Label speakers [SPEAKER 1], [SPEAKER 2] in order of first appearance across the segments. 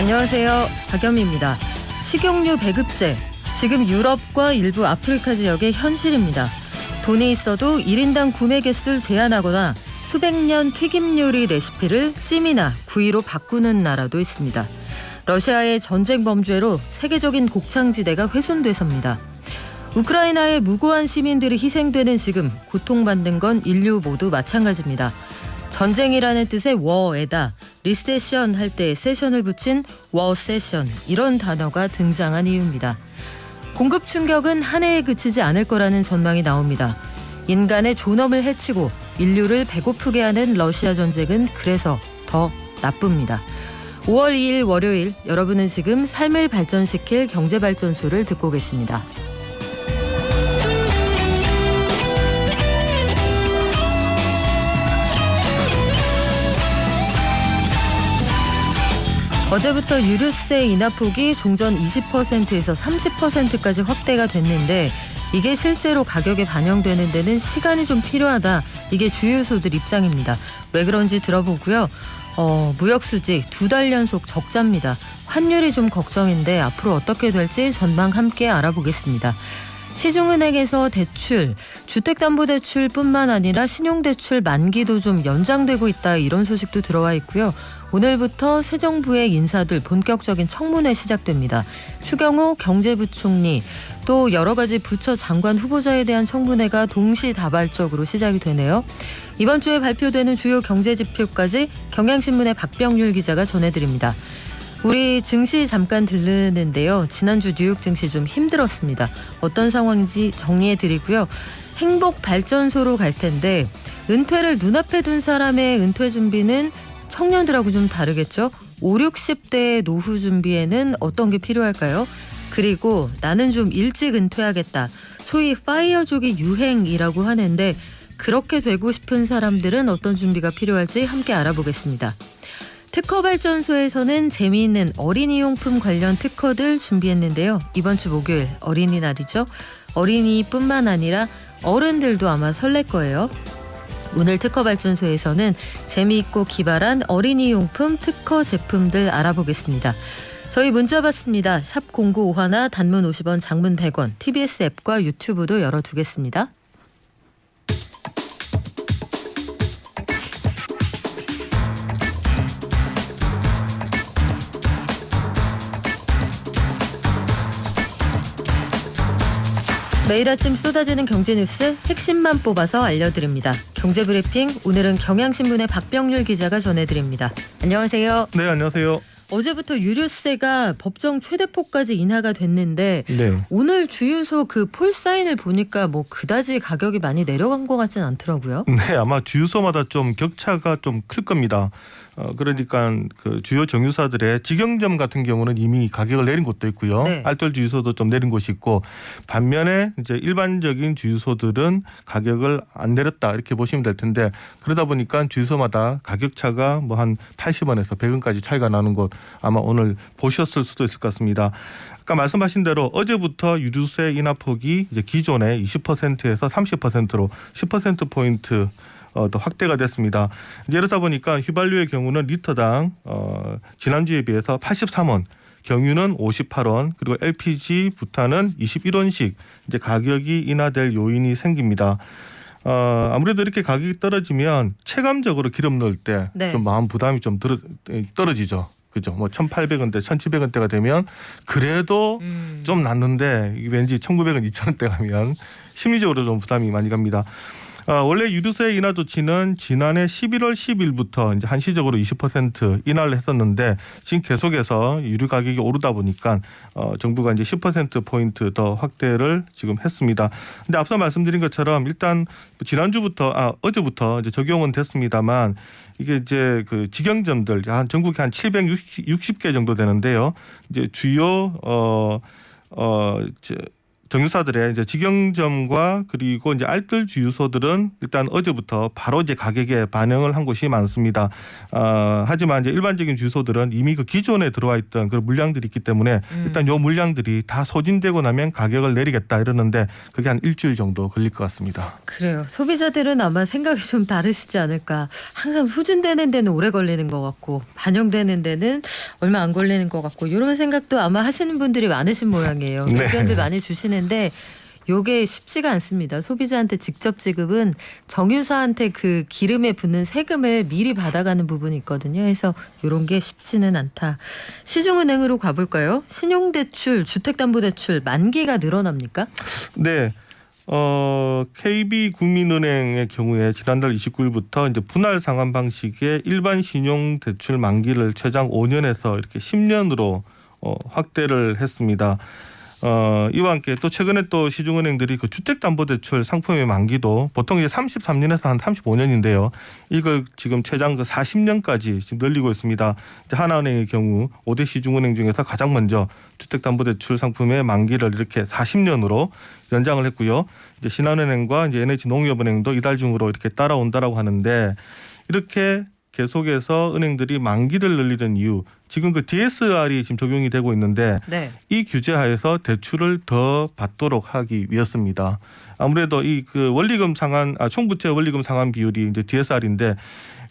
[SPEAKER 1] 안녕하세요. 박연미입니다. 식용유 배급제, 지금 유럽과 일부 아프리카 지역의 현실입니다. 돈이 있어도 1인당 구매 개수를 제한하거나 수백 년 튀김 요리 레시피를 찜이나 구이로 바꾸는 나라도 있습니다. 러시아의 전쟁 범죄로 세계적인 곡창지대가 훼손돼서입니다. 우크라이나의 무고한 시민들이 희생되는 지금 고통받는 건 인류 모두 마찬가지입니다. 전쟁이라는 뜻의 워에다 리세션 할 때 세션을 붙인 워세션, 이런 단어가 등장한 이유입니다. 공급 충격은 한 해에 그치지 않을 거라는 전망이 나옵니다. 인간의 존엄을 해치고 인류를 배고프게 하는 러시아 전쟁은 그래서 더 나쁩니다. 5월 2일 월요일, 여러분은 지금 삶을 발전시킬 경제발전소를 듣고 계십니다. 어제부터 유류세 인하폭이 종전 20%에서 30%까지 확대가 됐는데 이게 실제로 가격에 반영되는 데는 시간이 좀 필요하다. 이게 주유소들 입장입니다. 왜 그런지 들어보고요. 무역수지 2달 연속 적자입니다. 환율이 좀 걱정인데 앞으로 어떻게 될지 전망 함께 알아보겠습니다. 시중은행에서 대출, 주택담보대출뿐만 아니라 신용대출 만기도 좀 연장되고 있다, 이런 소식도 들어와 있고요. 오늘부터 새 정부의 인사들 본격적인 청문회 시작됩니다. 추경호 경제부총리, 또 여러 가지 부처 장관 후보자에 대한 청문회가 동시다발적으로 시작이 되네요. 이번 주에 발표되는 주요 경제지표까지 경향신문의 박병률 기자가 전해드립니다. 우리 증시 잠깐 들르는데요. 지난주 뉴욕 증시 좀 힘들었습니다. 어떤 상황인지 정리해드리고요. 행복발전소로 갈 텐데 은퇴를 눈앞에 둔 사람의 은퇴 준비는 청년들하고 좀 다르겠죠. 5, 60대의 노후 준비에는 어떤 게 필요할까요? 그리고 나는 좀 일찍 은퇴하겠다. 소위 파이어족이 유행이라고 하는데 그렇게 되고 싶은 사람들은 어떤 준비가 필요할지 함께 알아보겠습니다. 특허발전소에서는 재미있는 어린이용품 관련 특허들 준비했는데요. 이번 주 목요일 어린이날이죠. 어린이뿐만 아니라 어른들도 아마 설렐 거예요. 오늘 특허발전소에서는 재미있고 기발한 어린이용품 특허 제품들 알아보겠습니다. 저희 문자 받습니다. 샵 0951, 단문 50원, 장문 100원, TBS 앱과 유튜브도 열어두겠습니다. 매일 아침 쏟아지는 경제 뉴스 핵심만 뽑아서 알려드립니다. 경제브리핑, 오늘은 경향신문의 박병률 기자가 전해드립니다. 안녕하세요.
[SPEAKER 2] 네, 안녕하세요.
[SPEAKER 1] 어제부터 유류세가 법정 최대폭까지 인하가 됐는데
[SPEAKER 2] 네.
[SPEAKER 1] 오늘 주유소 그 폴사인을 보니까 뭐 그다지 가격이 많이 내려간 것 같진 않더라고요.
[SPEAKER 2] 네, 아마 주유소마다 좀 격차가 좀 클 겁니다. 그러니까 그 주요 정유사들의 직영점 같은 경우는 이미 가격을 내린 곳도 있고요.
[SPEAKER 1] 네.
[SPEAKER 2] 알뜰 주유소도 좀 내린 곳이 있고, 반면에 이제 일반적인 주유소들은 가격을 안 내렸다, 이렇게 보시면 될 텐데, 그러다 보니까 주유소마다 가격 차가 뭐 한 80원에서 100원까지 차이가 나는 곳 아마 오늘 보셨을 수도 있을 것 같습니다. 아까 말씀하신 대로 어제부터 유류세 인하 폭이 이제 기존의 20%에서 30%로 10%포인트 더 확대가 됐습니다. 이제 이러다 보니까 휘발유의 경우는 리터당 지난주에 비해서 83원, 경유는 58원, 그리고 LPG 부탄은 21원씩 이제 가격이 인하될 요인이 생깁니다. 아무래도 이렇게 가격이 떨어지면 체감적으로 기름 넣을 때 좀 마음 부담이 좀 떨어지죠. 그죠? 뭐 1,800원대, 1,700원대가 되면 그래도 좀 낫는데 왠지 1,900원, 2,000원대 가면 심리적으로 좀 부담이 많이 갑니다. 원래 유류세 인하 조치는 지난해 11월 10일부터 이제 한시적으로 20% 인하를 했었는데 지금 계속해서 유류 가격이 오르다 보니까 정부가 이제 10%포인트 더 확대를 지금 했습니다. 근데 앞서 말씀드린 것처럼 일단 지난주부터 어제부터 이제 적용은 됐습니다만 이게 이제 그 직영점들 한 전국에 한 760개 정도 되는데요. 이제 주요 정유사들의 이제 직영점과 그리고 이제 알뜰 주유소들은 일단 어제부터 바로 이제 가격에 반영을 한 곳이 많습니다. 하지만 이제 일반적인 주유소들은 이미 그 기존에 들어와 있던 그런 물량들이 있기 때문에 일단 요 물량들이 다 소진되고 나면 가격을 내리겠다 이러는데 그게 한 일주일 정도 걸릴 것 같습니다.
[SPEAKER 1] 그래요. 소비자들은 아마 생각이 좀 다르시지 않을까. 항상 소진되는 데는 오래 걸리는 것 같고 반영되는 데는 얼마 안 걸리는 것 같고 이런 생각도 아마 하시는 분들이 많으신 모양이에요.
[SPEAKER 2] 네.
[SPEAKER 1] 의견들 많이 주시는데 요게 쉽지가 않습니다. 소비자한테 직접 지급은 정유사한테 그 기름에 붙는 세금을 미리 받아가는 부분이 있거든요. 그래서 이런 게 쉽지는 않다. 시중은행으로 가볼까요? 신용대출, 주택담보대출 만기가 늘어납니까?
[SPEAKER 2] 네. KB국민은행의 경우에 지난달 29일부터 이제 분할 상환 방식의 일반 신용 대출 만기를 최장 5년에서 이렇게 10년으로 확대를 했습니다. 이와 함께 또 최근에 또 시중은행들이 그 주택담보대출 상품의 만기도 보통 이제 33년에서 한 35년인데요. 이걸 지금 최장 그 40년까지 지금 늘리고 있습니다. 이제 하나은행의 경우 5대 시중은행 중에서 가장 먼저 주택담보대출 상품의 만기를 이렇게 40년으로 연장을 했고요. 이제 신한은행과 이제 NH농협은행도 이달 중으로 이렇게 따라온다라고 하는데 이렇게 계속해서 은행들이 만기를 늘리는 이유, 지금 그 DSR이 지금 적용이 되고 있는데
[SPEAKER 1] 네.
[SPEAKER 2] 이 규제 하에서 대출을 더 받도록 하기 위해서입니다. 아무래도 이 그 원리금 상환, 총부채 원리금 상환 비율이 이제 DSR인데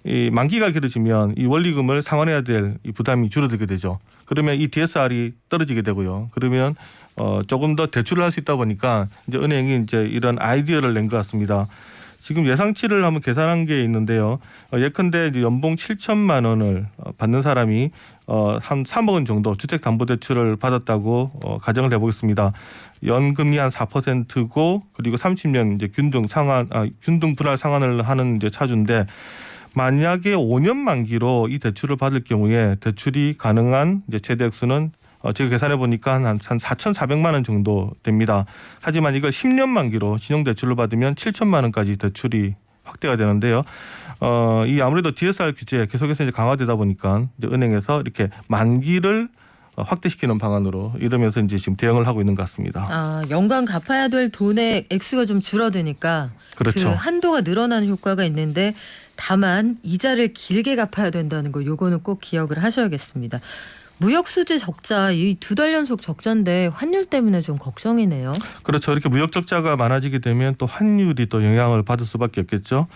[SPEAKER 2] 이 만기가 길어지면 이 원리금을 상환해야 될 이 부담이 줄어들게 되죠. 그러면 이 DSR이 떨어지게 되고요. 그러면 조금 더 대출을 할 수 있다 보니까 이제 은행이 이제 이런 아이디어를 낸 것 같습니다. 지금 예상치를 한번 계산한 게 있는데요. 예컨대 이제 연봉 7천만 원을 받는 사람이 한 3억 원 정도 주택담보대출을 받았다고 가정을 해보겠습니다. 연금리 한 4%고 그리고 30년 이제 균등 분할 상환을 하는 이제 차주인데 만약에 5년 만기로 이 대출을 받을 경우에 대출이 가능한 이제 최대 액수는 제가 계산해 보니까 한 4,400만 원 정도 됩니다. 하지만 이걸 10년 만기로 신용대출을 받으면 7천만 원까지 대출이 확대가 되는데요. 이 아무래도 DSR 규제 계속해서 이제 강화되다 보니까 이제 은행에서 이렇게 만기를 확대시키는 방안으로 이러면서 이제 지금 대응을 하고 있는 것 같습니다.
[SPEAKER 1] 연간 갚아야 될 돈의 액수가 좀 줄어드니까
[SPEAKER 2] 그렇죠.
[SPEAKER 1] 그 한도가 늘어나는 효과가 있는데 다만 이자를 길게 갚아야 된다는 거 요거는 꼭 기억을 하셔야겠습니다. 무역수지 적자 이 2달 연속 적자인데 환율 때문에 좀 걱정이네요.
[SPEAKER 2] 그렇죠. 이렇게 무역 적자가 많아지게 되면 또 환율이 또 영향을 받을 수밖에 없겠죠.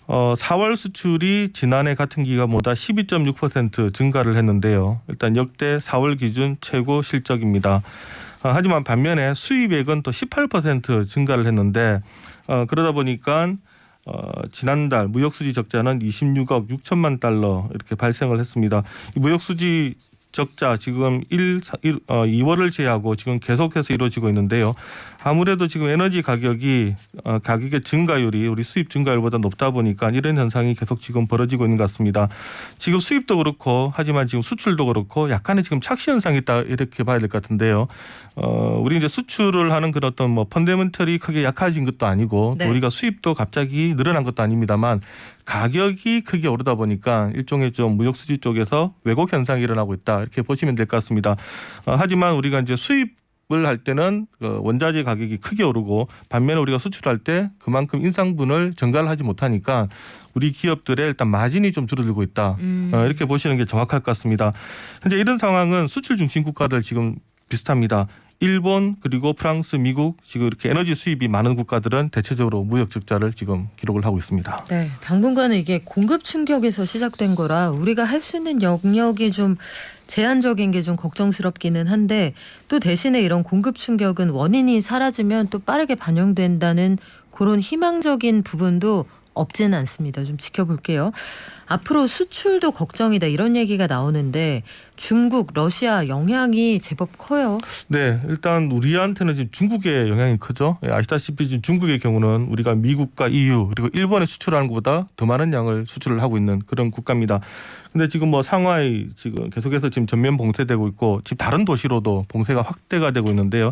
[SPEAKER 2] 4월 수출이 지난해 같은 기간보다 12.6% 증가를 했는데요. 일단 역대 4월 기준 최고 실적입니다. 하지만 반면에 수입액은 또 18% 증가를 했는데 그러다 보니까 지난달 무역수지 적자는 26억 6천만 달러 이렇게 발생을 했습니다. 이 무역수지 적자 지금 2월을 제외하고 지금 계속해서 이루어지고 있는데요. 아무래도 지금 에너지 가격의 증가율이 우리 수입 증가율보다 높다 보니까 이런 현상이 계속 지금 벌어지고 있는 것 같습니다. 지금 수입도 그렇고 하지만 지금 수출도 그렇고 약간의 지금 착시 현상이 있다 이렇게 봐야 될 것 같은데요. 우리 이제 수출을 하는 그런 어떤 뭐 펀더멘털이 크게 약해진 것도 아니고
[SPEAKER 1] 네.
[SPEAKER 2] 또 우리가 수입도 갑자기 늘어난 것도 아닙니다만 가격이 크게 오르다 보니까 일종의 좀 무역수지 쪽에서 왜곡 현상이 일어나고 있다 이렇게 보시면 될 것 같습니다. 하지만 우리가 이제 수입을 할 때는 원자재 가격이 크게 오르고 반면에 우리가 수출할 때 그만큼 인상분을 전가를 하지 못하니까 우리 기업들의 일단 마진이 좀 줄어들고 있다. 이렇게 보시는 게 정확할 것 같습니다. 현재 이런 상황은 수출 중심 국가들 지금 비슷합니다. 일본 그리고 프랑스, 미국 지금 이렇게 에너지 수입이 많은 국가들은 대체적으로 무역 적자를 지금 기록을 하고 있습니다.
[SPEAKER 1] 네, 당분간은 이게 공급 충격에서 시작된 거라 우리가 할 수 있는 영역이 좀 제한적인 게 좀 걱정스럽기는 한데 또 대신에 이런 공급 충격은 원인이 사라지면 또 빠르게 반영된다는 그런 희망적인 부분도 없지는 않습니다. 좀 지켜볼게요. 앞으로 수출도 걱정이다 이런 얘기가 나오는데 중국, 러시아 영향이 제법 커요.
[SPEAKER 2] 네, 일단 우리한테는 지금 중국의 영향이 크죠. 아시다시피 지금 중국의 경우는 우리가 미국과 EU 그리고 일본에 수출하는 것보다 더 많은 양을 수출을 하고 있는 그런 국가입니다. 근데 지금 뭐 상하이 지금 계속해서 지금 전면 봉쇄되고 있고 지금 다른 도시로도 봉쇄가 확대가 되고 있는데요.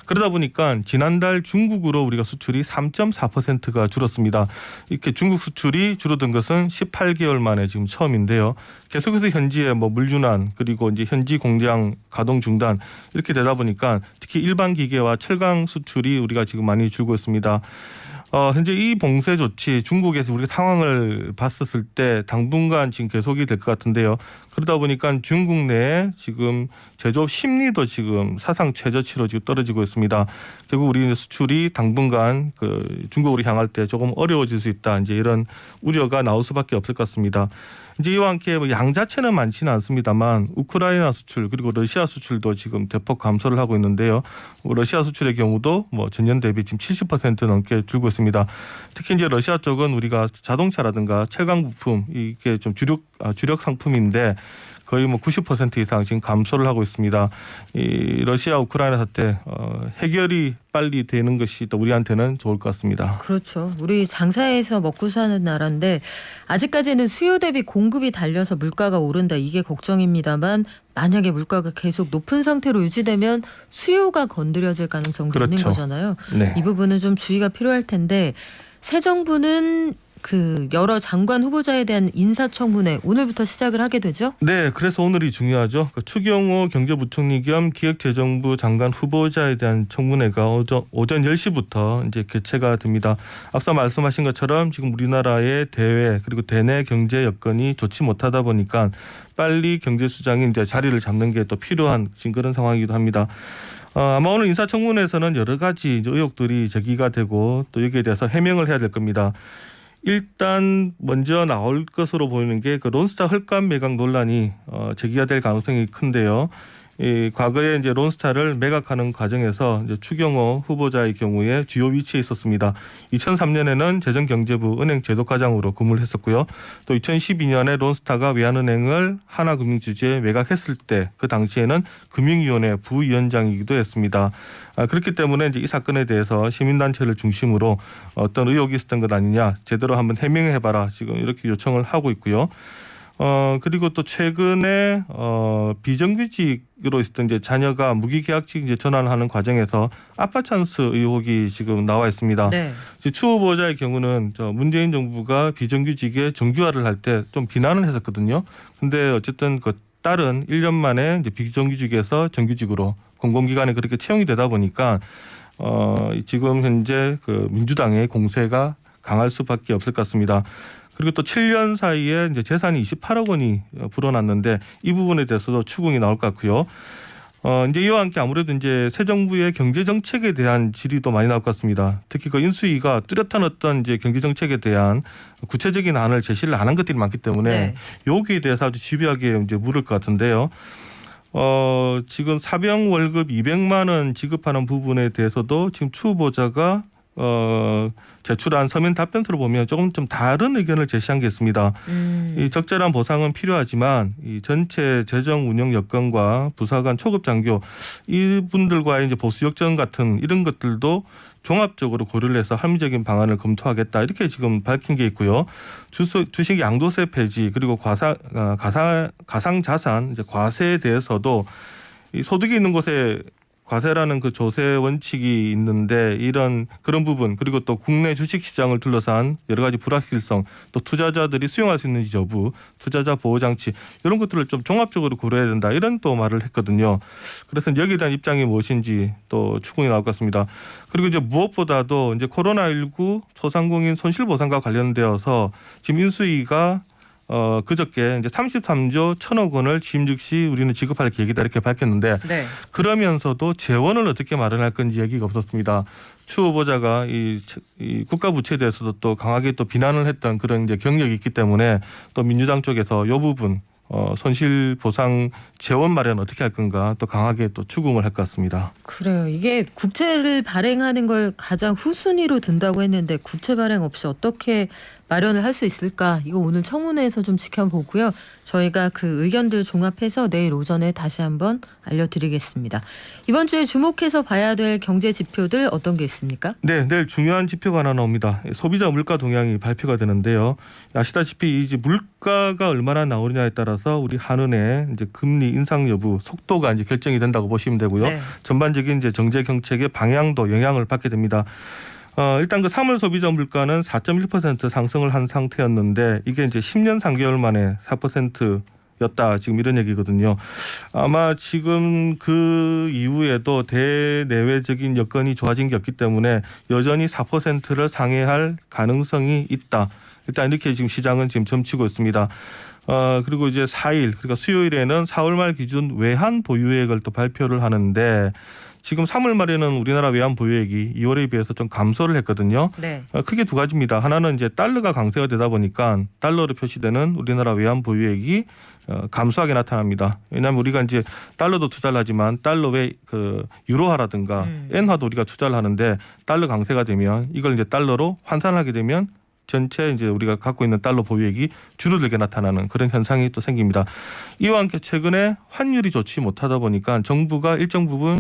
[SPEAKER 2] 그러다 보니까 지난달 중국으로 우리가 수출이 3.4%가 줄었습니다. 이렇게 중국 수출이 줄어든 것은 18개월 3개월 만에 지금 처음인데요. 계속해서 현지에 뭐 물류난 그리고 이제 현지 공장 가동 중단 이렇게 되다 보니까 특히 일반 기계와 철강 수출이 우리가 지금 많이 줄고 있습니다. 현재 이 봉쇄 조치 중국에서 우리가 상황을 봤었을 때 당분간 지금 계속이 될 것 같은데요. 그러다 보니까 중국 내에 지금 제조업 심리도 지금 사상 최저치로 지금 떨어지고 있습니다. 결국 우리 수출이 당분간 그 중국으로 향할 때 조금 어려워질 수 있다. 이제 이런 우려가 나올 수밖에 없을 것 같습니다. 이제 이와 함께 뭐 양 자체는 많지는 않습니다만 우크라이나 수출 그리고 러시아 수출도 지금 대폭 감소를 하고 있는데요. 러시아 수출의 경우도 뭐 전년 대비 지금 70% 넘게 줄고 있습니다. 특히 이제 러시아 쪽은 우리가 자동차라든가 철강 부품 이게 좀 주력 상품인데 거의 뭐 90% 이상 지금 감소를 하고 있습니다. 이 러시아 우크라이나 사태 해결이 빨리 되는 것이 또 우리한테는 좋을 것 같습니다.
[SPEAKER 1] 그렇죠. 우리 장사해서 먹고 사는 나라인데 아직까지는 수요 대비 공급이 달려서 물가가 오른다 이게 걱정입니다만 만약에 물가가 계속 높은 상태로 유지되면 수요가 건드려질 가능성도
[SPEAKER 2] 그렇죠.
[SPEAKER 1] 있는 거잖아요.
[SPEAKER 2] 네.
[SPEAKER 1] 이 부분은 좀 주의가 필요할 텐데 새 정부는 그 여러 장관 후보자에 대한 인사청문회 오늘부터 시작을 하게 되죠?
[SPEAKER 2] 네, 그래서 오늘이 중요하죠. 추경호 경제부총리 겸 기획재정부 장관 후보자에 대한 청문회가 오전 10시부터 이제 개최가 됩니다. 앞서 말씀하신 것처럼 지금 우리나라의 대외 그리고 대내 경제 여건이 좋지 못하다 보니까 빨리 경제수장이 이제 자리를 잡는 게 또 필요한 지금 그런 상황이기도 합니다. 아마 오늘 인사청문회에서는 여러 가지 이제 의혹들이 제기가 되고 또 여기에 대해서 해명을 해야 될 겁니다. 일단 먼저 나올 것으로 보이는 게 그 론스타 헐값 매각 논란이 제기가 될 가능성이 큰데요. 이 과거에 이제 론스타를 매각하는 과정에서 이제 추경호 후보자의 경우에 주요 위치에 있었습니다. 2003년에는 재정경제부 은행제도과장으로 근무를 했었고요. 또 2012년에 론스타가 외환은행을 하나금융지주에 매각했을 때 그 당시에는 금융위원회 부위원장이기도 했습니다. 그렇기 때문에 이제 이 사건에 대해서 시민단체를 중심으로 어떤 의혹이 있었던 것 아니냐 제대로 한번 해명해봐라 지금 이렇게 요청을 하고 있고요. 그리고 또 최근에 비정규직으로 있었던 이제 자녀가 무기계약직 이제 전환하는 과정에서 아빠 찬스 의혹이 지금 나와 있습니다.
[SPEAKER 1] 네.
[SPEAKER 2] 추 후보자의 경우는 문재인 정부가 비정규직의 정규화를 할 때 좀 비난을 했었거든요. 근데 어쨌든 그 딸은 1년 만에 이제 비정규직에서 정규직으로 공공기관에 그렇게 채용이 되다 보니까 지금 현재 그 민주당의 공세가 강할 수밖에 없을 것 같습니다. 그리고 또 7년 사이에 이제 재산이 28억 원이 불어났는데 이 부분에 대해서도 추궁이 나올 것 같고요. 이제 이와 함께 아무래도 이제 새 정부의 경제 정책에 대한 질의도 많이 나올 것 같습니다. 특히 그 인수위가 뚜렷한 어떤 이제 경제 정책에 대한 구체적인 안을 제시를 안 한 것들이 많기 때문에
[SPEAKER 1] 네.
[SPEAKER 2] 여기에 대해서 아주 집요하게 이제 물을 것 같은데요. 지금 사병 월급 200만 원 지급하는 부분에 대해서도 지금 추 후보자가 제출한 서면 답변서를 보면 조금 좀 다른 의견을 제시한 게 있습니다. 이 적절한 보상은 필요하지만 이 전체 재정 운영 여건과 부사관 초급 장교 이분들과의 이제 보수 역전 같은 이런 것들도 종합적으로 고려를 해서 합리적인 방안을 검토하겠다 이렇게 지금 밝힌 게 있고요. 주식 양도세 폐지 그리고 가상자산 이제 과세에 대해서도 이 소득이 있는 곳에 과세라는 그 조세 원칙이 있는데 그런 부분 그리고 또 국내 주식 시장을 둘러싼 여러 가지 불확실성 또 투자자들이 수용할 수 있는지 여부 투자자 보호 장치 이런 것들을 좀 종합적으로 고려해야 된다 이런 또 말을 했거든요. 그래서 여기에 대한 입장이 무엇인지 또 추궁이 나올 것 같습니다. 그리고 이제 무엇보다도 이제 코로나19 소상공인 손실보상과 관련되어서 지금 인수위가 그저께 이제 33조 1,000억 원을 취임 즉시 우리는 지급할 계획이다 이렇게 밝혔는데
[SPEAKER 1] 네.
[SPEAKER 2] 그러면서도 재원을 어떻게 마련할 건지 얘기가 없었습니다. 추 후보자가 이 국가 부채에 대해서도 또 강하게 또 비난을 했던 그런 이제 경력이 있기 때문에 또 민주당 쪽에서 이 부분 손실 보상 재원 마련 어떻게 할 건가 또 강하게 또 추궁을 할 것 같습니다.
[SPEAKER 1] 그래요. 이게 국채를 발행하는 걸 가장 후순위로 둔다고 했는데 국채 발행 없이 어떻게 마련을 할 수 있을까? 이거 오늘 청문회에서 좀 지켜보고요. 저희가 그 의견들 종합해서 내일 오전에 다시 한번 알려드리겠습니다. 이번 주에 주목해서 봐야 될 경제 지표들 어떤 게 있습니까?
[SPEAKER 2] 네, 내일 중요한 지표가 하나 나옵니다. 소비자 물가 동향이 발표가 되는데요. 아시다시피 이제 물가가 얼마나 나오느냐에 따라서 우리 한은의 이제 금리 인상 여부 속도가 이제 결정이 된다고 보시면 되고요.
[SPEAKER 1] 네.
[SPEAKER 2] 전반적인 이제 정책 정책의 방향도 영향을 받게 됩니다. 일단 그 3월 소비자 물가는 4.1% 상승을 한 상태였는데 이게 이제 10년 3개월 만에 4%였다. 지금 이런 얘기거든요. 아마 지금 그 이후에도 대내외적인 여건이 좋아진 게 없기 때문에 여전히 4%를 상회할 가능성이 있다. 일단 이렇게 지금 시장은 지금 점치고 있습니다. 그리고 이제 4일, 그러니까 수요일에는 4월 말 기준 외환 보유액을 또 발표를 하는데 지금 3월 말에는 우리나라 외환 보유액이 2월에 비해서 좀 감소를 했거든요.
[SPEAKER 1] 네.
[SPEAKER 2] 크게 두 가지입니다. 하나는 이제 달러가 강세가 되다 보니까 달러로 표시되는 우리나라 외환 보유액이 감소하게 나타납니다. 왜냐하면 우리가 이제 달러도 투자를 하지만 달러 외 그 유로화라든가 엔화도 우리가 투자를 하는데 달러 강세가 되면 이걸 이제 달러로 환산하게 되면 전체 이제 우리가 갖고 있는 달러 보유액이 줄어들게 나타나는 그런 현상이 또 생깁니다. 이와 함께 최근에 환율이 좋지 못하다 보니까 정부가 일정 부분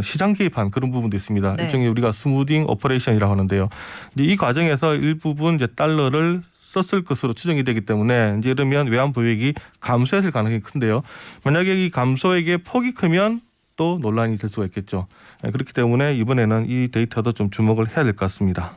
[SPEAKER 2] 시장 개입한 그런 부분도 있습니다.
[SPEAKER 1] 네.
[SPEAKER 2] 일종의 우리가 스무딩 오퍼레이션이라고 하는데요. 이제 이 과정에서 일부분 이제 달러를 썼을 것으로 추정이 되기 때문에 이제 이러면 외환 보유액이 감소했을 가능성이 큰데요. 만약에 이 감소액의 폭이 크면 또 논란이 될 수가 있겠죠. 그렇기 때문에 이번에는 이 데이터도 좀 주목을 해야 될 것 같습니다.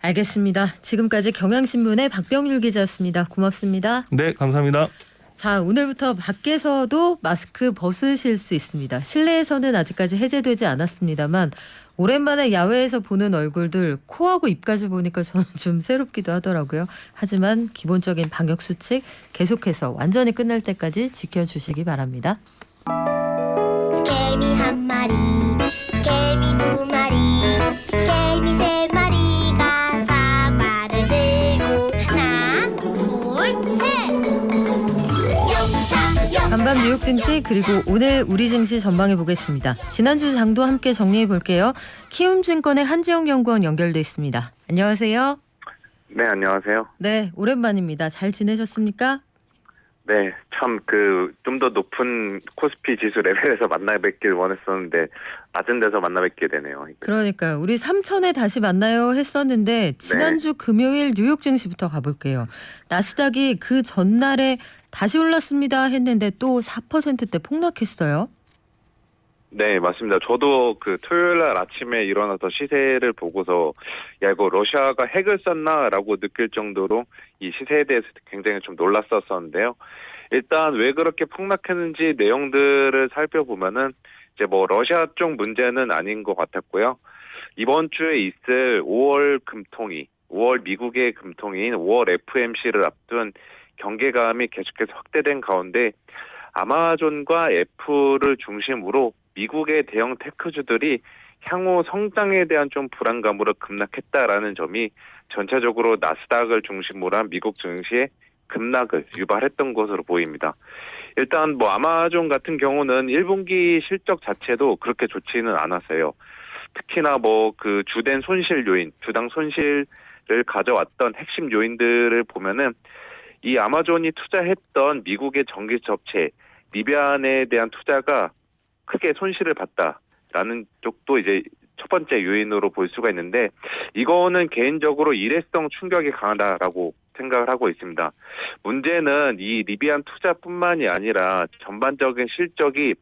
[SPEAKER 1] 알겠습니다. 지금까지 경향신문의 박병률 기자였습니다. 고맙습니다.
[SPEAKER 2] 네, 감사합니다.
[SPEAKER 1] 자, 오늘부터 밖에서도 마스크 벗으실 수 있습니다. 실내에서는 아직까지 해제되지 않았습니다만 오랜만에 야외에서 보는 얼굴들 코하고 입까지 보니까 저는 좀 새롭기도 하더라고요. 하지만 기본적인 방역 수칙 계속해서 완전히 끝날 때까지 지켜주시기 바랍니다.
[SPEAKER 3] 개미 한 마리, 개미 두 마리, 개미 세 마리가 사발을 들고 하나, 둘, 셋. 영차
[SPEAKER 1] 간밤 뉴욕 증시 그리고 오늘 우리 증시 전망해 보겠습니다. 지난주 장도 함께 정리해 볼게요. 키움증권의 한지영 연구원 연결돼 있습니다. 안녕하세요.
[SPEAKER 4] 네, 안녕하세요.
[SPEAKER 1] 네, 오랜만입니다. 잘 지내셨습니까?
[SPEAKER 4] 네, 참 좀 더 높은 코스피 지수 레벨에서 만나 뵙길 원했었는데 낮은 데서 만나 뵙게 되네요.
[SPEAKER 1] 그러니까 우리 3천에 다시 만나요 했었는데 지난주 금요일 뉴욕 증시부터 가볼게요. 나스닥이 그 전날에 다시 올랐습니다 했는데 또 4%대 폭락했어요.
[SPEAKER 4] 네, 맞습니다. 저도 그 토요일 날 아침에 일어나서 시세를 보고서 야, 이거 러시아가 핵을 쐈나라고 느낄 정도로 이 시세에 대해서 굉장히 좀 놀랐었었는데요. 일단 왜 그렇게 폭락했는지 내용들을 살펴보면은 이제 뭐 러시아 쪽 문제는 아닌 것 같았고요. 이번 주에 있을 5월 금통위, 5월 미국의 금통위인 5월 FMC를 앞둔 경계감이 계속해서 확대된 가운데 아마존과 애플을 중심으로 미국의 대형 테크주들이 향후 성장에 대한 좀 불안감으로 급락했다라는 점이 전체적으로 나스닥을 중심으로 한 미국 증시의 급락을 유발했던 것으로 보입니다. 일단 뭐 아마존 같은 경우는 1분기 실적 자체도 그렇게 좋지는 않았어요. 특히나 뭐 그 주된 손실 요인, 주당 손실을 가져왔던 핵심 요인들을 보면은 이 아마존이 투자했던 미국의 전기 업체 리비안에 대한 투자가 크게 손실을 봤다라는 쪽도 이제 첫 번째 요인으로 볼 수가 있는데 이거는 개인적으로 일회성 충격이 강하다라고 생각을 하고 있습니다. 문제는 이 리비안 투자뿐만이 아니라 전반적인 실적이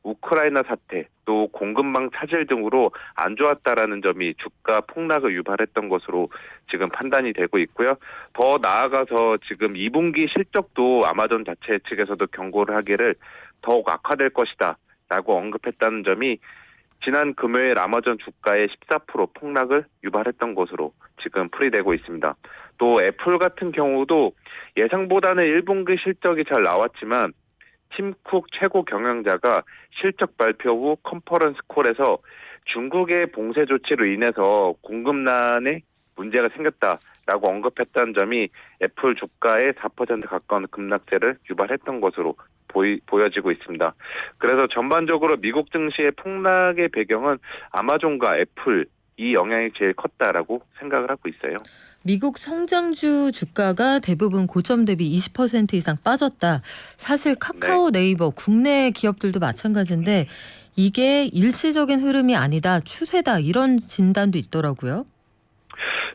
[SPEAKER 4] 우크라이나 사태 또 공급망 차질 등으로 안 좋았다라는 점이 주가 폭락을 유발했던 것으로 지금 판단이 되고 있고요. 더 나아가서 지금 2분기 실적도 아마존 자체 측에서도 경고를 하기를 더욱 악화될 것이다 라고 언급했다는 점이 지난 금요일 아마존 주가의 14% 폭락을 유발했던 것으로 지금 풀이되고 있습니다. 또 애플 같은 경우도 예상보다는 1분기 실적이 잘 나왔지만 팀쿡 최고 경영자가 실적 발표 후 컨퍼런스 콜에서 중국의 봉쇄 조치로 인해서 공급난에 문제가 생겼다라고 언급했다는 점이 애플 주가의 4% 가까운 급락세를 유발했던 것으로 보여지고 있습니다. 그래서 전반적으로 미국 증시의 폭락의 배경은 아마존과 애플 이 영향이 제일 컸다라고 생각을 하고 있어요.
[SPEAKER 1] 미국 성장주 주가가 대부분 고점 대비 20% 이상 빠졌다. 사실 카카오, 네이버, 국내 기업들도 마찬가지인데 이게 일시적인 흐름이 아니다, 추세다 이런 진단도 있더라고요.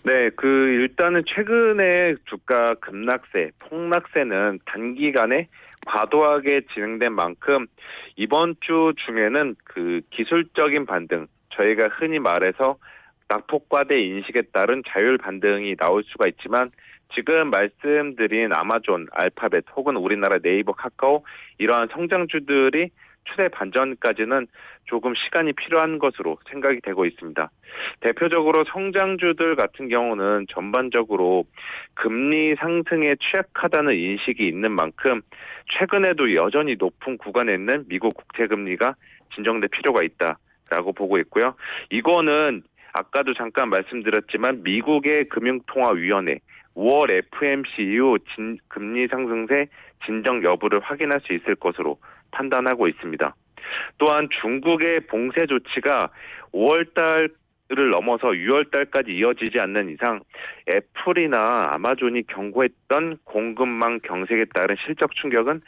[SPEAKER 4] 네, 일단은 최근에 주가 급락세, 폭락세는 단기간에 과도하게 진행된 만큼 이번 주 중에는 그 기술적인 반등, 저희가 흔히 말해서 낙폭과대 인식에 따른 자율 반등이 나올 수가 있지만 지금 말씀드린 아마존, 알파벳 혹은 우리나라 네이버, 카카오 이러한 성장주들이 추세 반전까지는 조금 시간이 필요한 것으로 생각이 되고 있습니다. 대표적으로 성장주들 같은 경우는 전반적으로 금리 상승에 취약하다는 인식이 있는 만큼 최근에도 여전히 높은 구간에 있는 미국 국채금리가 진정될 필요가 있다라고 보고 있고요. 이거는 아까도 잠깐 말씀드렸지만 미국의 금융통화위원회 5월 FMC 이후 금리 상승세 진정 여부를 확인할 수 있을 것으로 판단하고 있습니다. 또한 중국의 봉쇄 조치가 5월달을 넘어서 6월달까지 이어지지 않는 이상 애플이나 아마존이 경고했던 공급망 경색에 따른 실적 충격은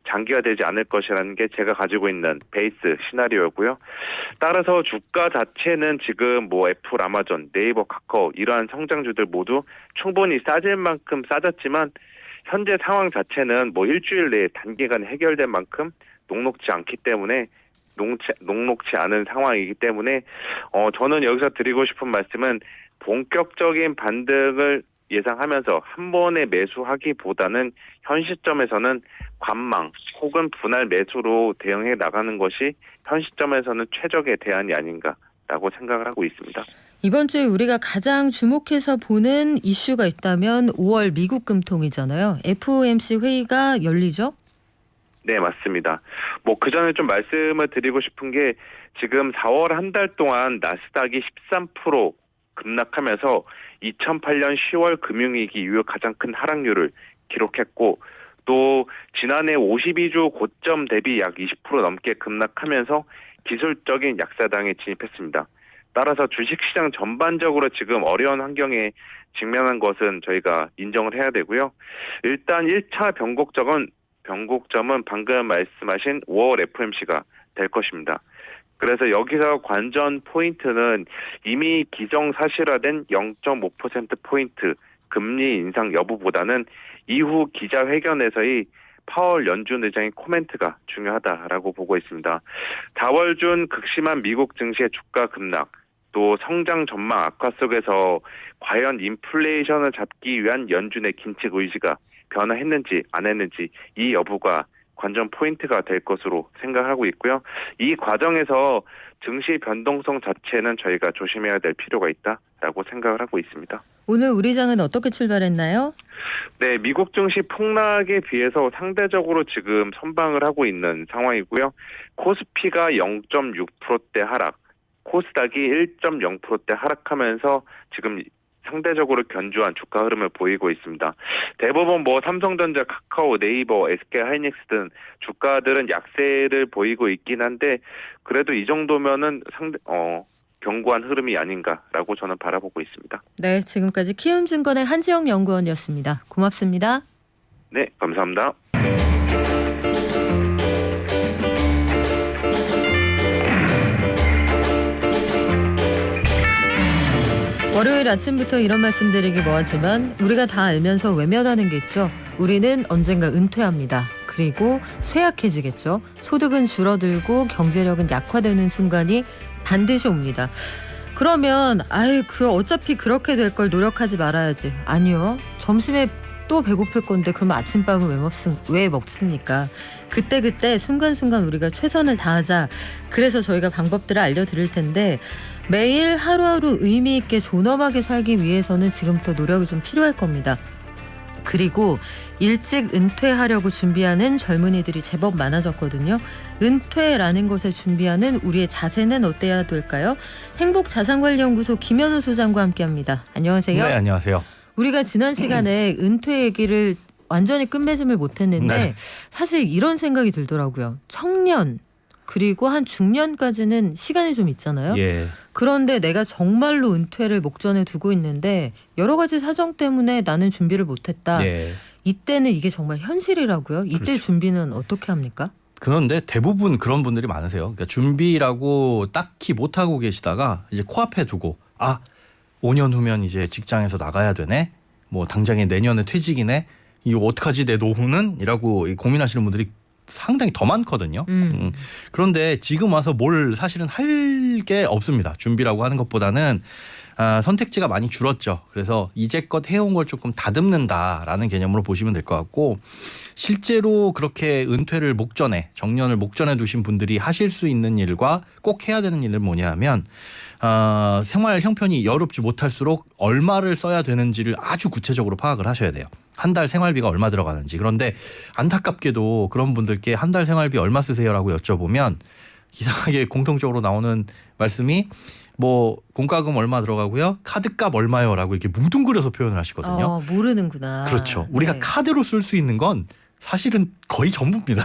[SPEAKER 4] 장기화되지 않을 것이라는 게 제가 가지고 있는 베이스 시나리오고요. 따라서 주가 자체는 지금 뭐 애플, 아마존, 네이버, 카카오 이러한 성장주들 모두 충분히 싸질 만큼 싸졌지만 현재 상황 자체는 뭐 일주일 내에 단기간에 해결된 만큼 녹록지 않기 때문에 녹록지 않은 상황이기 때문에 저는 여기서 드리고 싶은 말씀은 본격적인 반등을 예상하면서 한 번에 매수하기보다는 현 시점에서는 관망 혹은 분할 매수로 대응해 나가는 것이 현 시점에서는 최적의 대안이 아닌가라고 생각을 하고 있습니다.
[SPEAKER 1] 이번 주에 우리가 가장 주목해서 보는 이슈가 있다면 5월 미국 금통이잖아요. FOMC 회의가 열리죠?
[SPEAKER 4] 네, 맞습니다. 뭐 그 전에 좀 말씀을 드리고 싶은 게 지금 4월 한 달 동안 나스닥이 13% 급락하면서 2008년 10월 금융위기 이후 가장 큰 하락률을 기록했고 또 지난해 52주 고점 대비 약 20% 넘게 급락하면서 기술적인 약세장에 진입했습니다. 따라서 주식시장 전반적으로 지금 어려운 환경에 직면한 것은 저희가 인정을 해야 되고요. 일단 1차 변곡점은 방금 말씀하신 5월 FOMC가 될 것입니다. 그래서 여기서 관전 포인트는 이미 기정사실화된 0.5%포인트 금리 인상 여부보다는 이후 기자회견에서의 파월 연준 의장의 코멘트가 중요하다라고 보고 있습니다. 4월 중 극심한 미국 증시의 주가 급락, 또 성장 전망 악화 속에서 과연 인플레이션을 잡기 위한 연준의 긴축 의지가 변화했는지 안 했는지 이 여부가 관전 포인트가 될 것으로 생각하고 있고요. 이 과정에서 증시 변동성 자체는 저희가 조심해야 될 필요가 있다라고 생각을 하고 있습니다.
[SPEAKER 1] 오늘 우리 장은 어떻게 출발했나요?
[SPEAKER 4] 네, 미국 증시 폭락에 비해서 상대적으로 지금 선방을 하고 있는 상황이고요. 코스피가 0.6%대 하락, 코스닥이 1.0%대 하락하면서 지금 상대적으로 견조한 주가 흐름을 보이고 있습니다. 대부분 뭐 삼성전자, 카카오, 네이버, SK하이닉스 등 주가들은 약세를 보이고 있긴 한데 그래도 이 정도면은 견고한 흐름이 아닌가라고 저는 바라보고 있습니다.
[SPEAKER 1] 네, 지금까지 키움증권의 한지영 연구원이었습니다. 고맙습니다.
[SPEAKER 4] 네, 감사합니다.
[SPEAKER 1] 월요일 아침부터 이런 말씀드리기 뭐하지만 우리가 다 알면서 외면하는 게 있죠. 우리는 언젠가 은퇴합니다. 그리고 쇠약해지겠죠. 소득은 줄어들고 경제력은 약화되는 순간이 반드시 옵니다. 그러면 어차피 그렇게 될 걸 노력하지 말아야지. 아니요. 점심에 또 배고플 건데 그러면 아침밥은 왜 먹습니까? 그때 순간순간 우리가 최선을 다하자. 그래서 저희가 방법들을 알려드릴 텐데 매일 하루하루 의미 있게 존엄하게 살기 위해서는 지금부터 노력이 좀 필요할 겁니다. 그리고 일찍 은퇴하려고 준비하는 젊은이들이 제법 많아졌거든요. 은퇴라는 것에 준비하는 우리의 자세는 어때야 될까요? 행복자산관리연구소 김현우 소장과 함께합니다. 안녕하세요.
[SPEAKER 5] 네, 안녕하세요.
[SPEAKER 1] 우리가 지난 시간에 은퇴 얘기를 완전히 끝맺음을 못했는데
[SPEAKER 5] 네.
[SPEAKER 1] 사실 이런 생각이 들더라고요. 청년 그리고 한 중년까지는 시간이 좀 있잖아요.
[SPEAKER 5] 예.
[SPEAKER 1] 그런데 내가 정말로 은퇴를 목전에 두고 있는데 여러 가지 사정 때문에 나는 준비를 못했다.
[SPEAKER 5] 예.
[SPEAKER 1] 이때는 이게 정말 현실이라고요. 이때
[SPEAKER 5] 그렇죠.
[SPEAKER 1] 준비는 어떻게 합니까?
[SPEAKER 5] 그런데 대부분 그런 분들이 많으세요. 그러니까 준비라고 딱히 못 하고 계시다가 이제 코앞에 두고 5년 후면 이제 직장에서 나가야 되네. 뭐 당장에 내년에 퇴직이네. 이거 어떡하지 내 노후는? 이라고 고민하시는 분들이 상당히 더 많거든요. 그런데 지금 와서 뭘 사실은 할 게 없습니다. 준비라고 하는 것보다는 선택지가 많이 줄었죠. 그래서 이제껏 해온 걸 조금 다듬는다라는 개념으로 보시면 될 것 같고 실제로 그렇게 은퇴를 목전에 정년을 목전에 두신 분들이 하실 수 있는 일과 꼭 해야 되는 일은 뭐냐면 생활 형편이 여롭지 못할수록 얼마를 써야 되는지를 아주 구체적으로 파악을 하셔야 돼요. 한 달 생활비가 얼마 들어가는지. 그런데 안타깝게도 그런 분들께 한 달 생활비 얼마 쓰세요라고 여쭤보면 이상하게 공통적으로 나오는 말씀이 뭐 공과금 얼마 들어가고요. 카드값 얼마요라고 이렇게 뭉뚱그려서 표현을 하시거든요.
[SPEAKER 1] 모르는구나.
[SPEAKER 5] 그렇죠. 우리가
[SPEAKER 1] 네.
[SPEAKER 5] 카드로 쓸 수 있는 건 사실은 거의 전부입니다.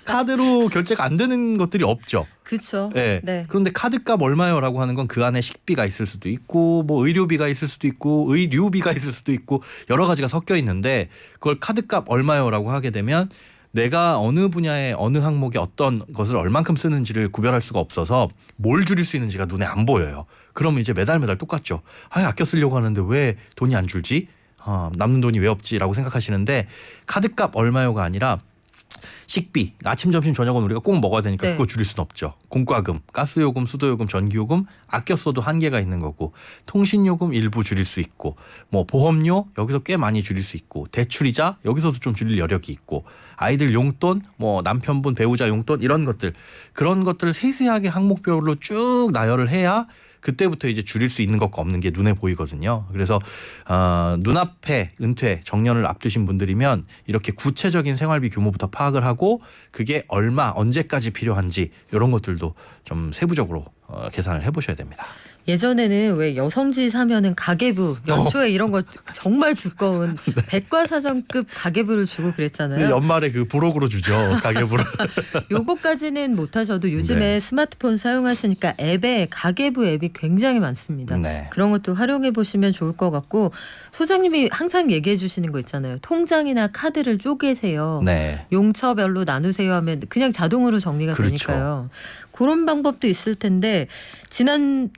[SPEAKER 5] 카드로 결제가 안 되는 것들이 없죠.
[SPEAKER 1] 그렇죠.
[SPEAKER 5] 네.
[SPEAKER 1] 네.
[SPEAKER 5] 그런데 카드값 얼마요라고 하는 건 그 안에 식비가 있을 수도 있고 뭐 의료비가 있을 수도 있고 의류비가 있을 수도 있고 여러 가지가 섞여 있는데 그걸 카드값 얼마요라고 하게 되면 내가 어느 분야에 어느 항목에 어떤 것을 얼만큼 쓰는지를 구별할 수가 없어서 뭘 줄일 수 있는지가 눈에 안 보여요. 그러면 이제 매달 똑같죠. 아껴 쓰려고 하는데 왜 돈이 안 줄지? 남는 돈이 왜 없지라고 생각하시는데 카드값 얼마요가 아니라 식비, 아침, 점심, 저녁은 우리가 꼭 먹어야 되니까
[SPEAKER 1] 네.
[SPEAKER 5] 그거 줄일 수는 없죠. 공과금, 가스요금, 수도요금, 전기요금 아껴 써도 한계가 있는 거고 통신요금 일부 줄일 수 있고 뭐 보험료 여기서 꽤 많이 줄일 수 있고 대출이자 여기서도 좀 줄일 여력이 있고 아이들 용돈, 뭐 남편분, 배우자 용돈 이런 것들 그런 것들을 세세하게 항목별로 쭉 나열을 해야 그때부터 이제 줄일 수 있는 것과 없는 게 눈에 보이거든요. 그래서 눈앞에 은퇴, 정년을 앞두신 분들이면 이렇게 구체적인 생활비 규모부터 파악을 하고 그게 얼마, 언제까지 필요한지 이런 것들도 좀 세부적으로 계산을 해보셔야 됩니다.
[SPEAKER 1] 예전에는 왜 여성지 사면은 가계부 연초에 이런 거 정말 두꺼운 백과사전급 가계부를 주고 그랬잖아요.
[SPEAKER 5] 연말에 그 부록으로 주죠. 가계부를.
[SPEAKER 1] 요거까지는 못하셔도 요즘에
[SPEAKER 5] 네.
[SPEAKER 1] 스마트폰 사용하시니까 앱에 가계부 앱이 굉장히 많습니다.
[SPEAKER 5] 네.
[SPEAKER 1] 그런 것도 활용해 보시면 좋을 것 같고 소장님이 항상 얘기해 주시는 거 있잖아요. 통장이나 카드를 쪼개세요.
[SPEAKER 5] 네.
[SPEAKER 1] 용처별로 나누세요 하면 그냥 자동으로 정리가
[SPEAKER 5] 그렇죠.
[SPEAKER 1] 되니까요. 그런 방법도 있을 텐데 지난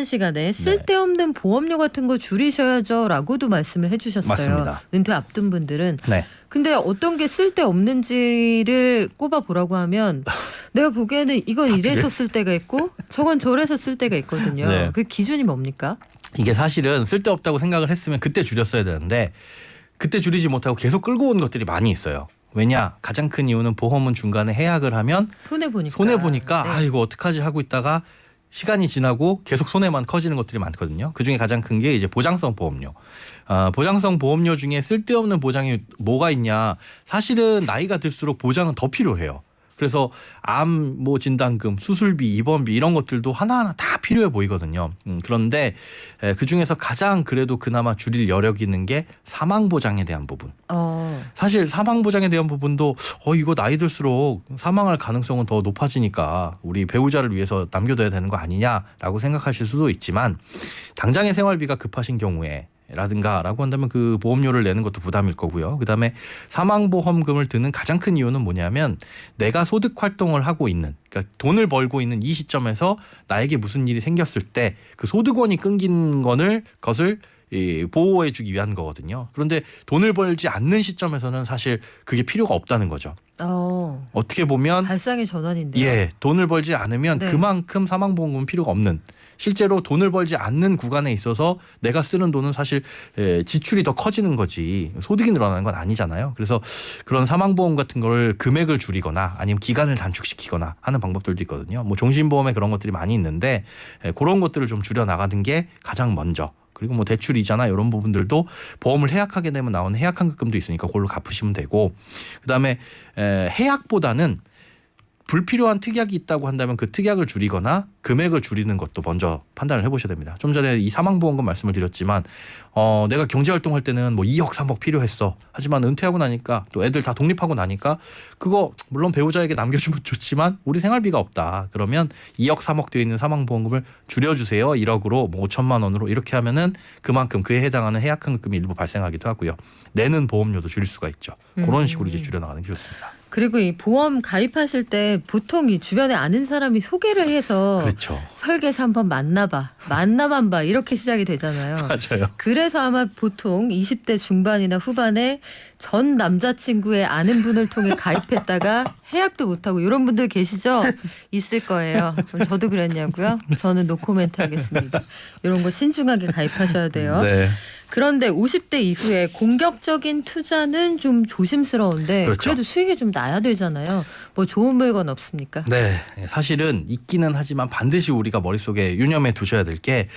[SPEAKER 1] 시간에 쓸데없는 보험료 같은 거 줄이셔야죠라고도 말씀을 해주셨어요.
[SPEAKER 5] 맞습니다.
[SPEAKER 1] 은퇴 앞둔 분들은.
[SPEAKER 5] 네.
[SPEAKER 1] 근데 어떤 게 쓸데없는지를 꼽아보라고 하면 내가 보기에는 이건 이래서 쓸 때가 있고 저건 저래서 쓸 때가 있거든요.
[SPEAKER 5] 네.
[SPEAKER 1] 그 기준이 뭡니까?
[SPEAKER 5] 이게 사실은 쓸데없다고 생각을 했으면 그때 줄였어야 되는데 그때 줄이지 못하고 계속 끌고 온 것들이 많이 있어요. 왜냐? 가장 큰 이유는 보험은 중간에 해약을 하면 손해보니까
[SPEAKER 1] 네.
[SPEAKER 5] 아 이거 어떡하지 하고 있다가 시간이 지나고 계속 손해만 커지는 것들이 많거든요. 그중에 가장 큰 게 이제 보장성 보험료. 보장성 보험료 중에 쓸데없는 보장이 뭐가 있냐. 사실은 나이가 들수록 보장은 더 필요해요. 그래서 암 뭐 진단금, 수술비, 입원비 이런 것들도 하나하나 다 필요해 보이거든요. 그런데 그중에서 가장 그래도 그나마 줄일 여력이 있는 게 사망보장에 대한 부분. 사실 사망보장에 대한 부분도 이거 나이 들수록 사망할 가능성은 더 높아지니까 우리 배우자를 위해서 남겨둬야 되는 거 아니냐라고 생각하실 수도 있지만 당장의 생활비가 급하신 경우에 라든가라고 한다면 그 보험료를 내는 것도 부담일 거고요. 그다음에 사망보험금을 드는 가장 큰 이유는 뭐냐면 내가 소득 활동을 하고 있는 그러니까 돈을 벌고 있는 이 시점에서 나에게 무슨 일이 생겼을 때 그 소득원이 끊긴 것을 보호해주기 위한 거거든요. 그런데 돈을 벌지 않는 시점에서는 사실 그게 필요가 없다는 거죠. 어떻게 보면
[SPEAKER 1] 발상의 전환인데요.
[SPEAKER 5] 예, 돈을 벌지 않으면
[SPEAKER 1] 네.
[SPEAKER 5] 그만큼 사망보험금은 필요가 없는 실제로 돈을 벌지 않는 구간에 있어서 내가 쓰는 돈은 사실 지출이 더 커지는 거지 소득이 늘어나는 건 아니잖아요. 그래서 그런 사망보험 같은 걸 금액을 줄이거나 아니면 기간을 단축시키거나 하는 방법들도 있거든요. 뭐 종신보험에 그런 것들이 많이 있는데 그런 것들을 좀 줄여 나가는 게 가장 먼저. 그리고 뭐 대출 이자나 이런 부분들도 보험을 해약하게 되면 나오는 해약환급금도 있으니까 그걸로 갚으시면 되고 그다음에 해약보다는 불필요한 특약이 있다고 한다면 그 특약을 줄이거나 금액을 줄이는 것도 먼저 판단을 해보셔야 됩니다. 좀 전에 이 사망보험금 말씀을 드렸지만 내가 경제활동할 때는 뭐 2억 3억 필요했어. 하지만 은퇴하고 나니까 또 애들 다 독립하고 나니까 그거 물론 배우자에게 남겨주면 좋지만 우리 생활비가 없다. 그러면 2억 3억 되어 있는 사망보험금을 줄여주세요. 1억으로 뭐 5천만 원으로 이렇게 하면은 그만큼 그에 해당하는 해약환급금이 일부 발생하기도 하고요. 내는 보험료도 줄일 수가 있죠. 그런 식으로 이제 줄여나가는 게 좋습니다.
[SPEAKER 1] 그리고 이 보험 가입하실 때 보통 이 주변에 아는 사람이 소개를 해서
[SPEAKER 5] 그렇죠.
[SPEAKER 1] 설계사 한번 만나만 봐 이렇게 시작이 되잖아요.
[SPEAKER 5] 맞아요.
[SPEAKER 1] 그래서 아마 보통 20대 중반이나 후반에 전 남자친구의 아는 분을 통해 가입했다가 해약도 못하고 이런 분들 계시죠? 있을 거예요. 저도 그랬냐고요? 저는 노코멘트 하겠습니다. 이런 거 신중하게 가입하셔야 돼요.
[SPEAKER 5] 네.
[SPEAKER 1] 그런데 50대 이후에 공격적인 투자는 좀 조심스러운데
[SPEAKER 5] 그렇죠.
[SPEAKER 1] 그래도 수익이 좀 나야 되잖아요. 뭐 좋은 물건 없습니까?
[SPEAKER 5] 네, 사실은 있기는 하지만 반드시 우리가 머릿속에 유념해 두셔야 될 게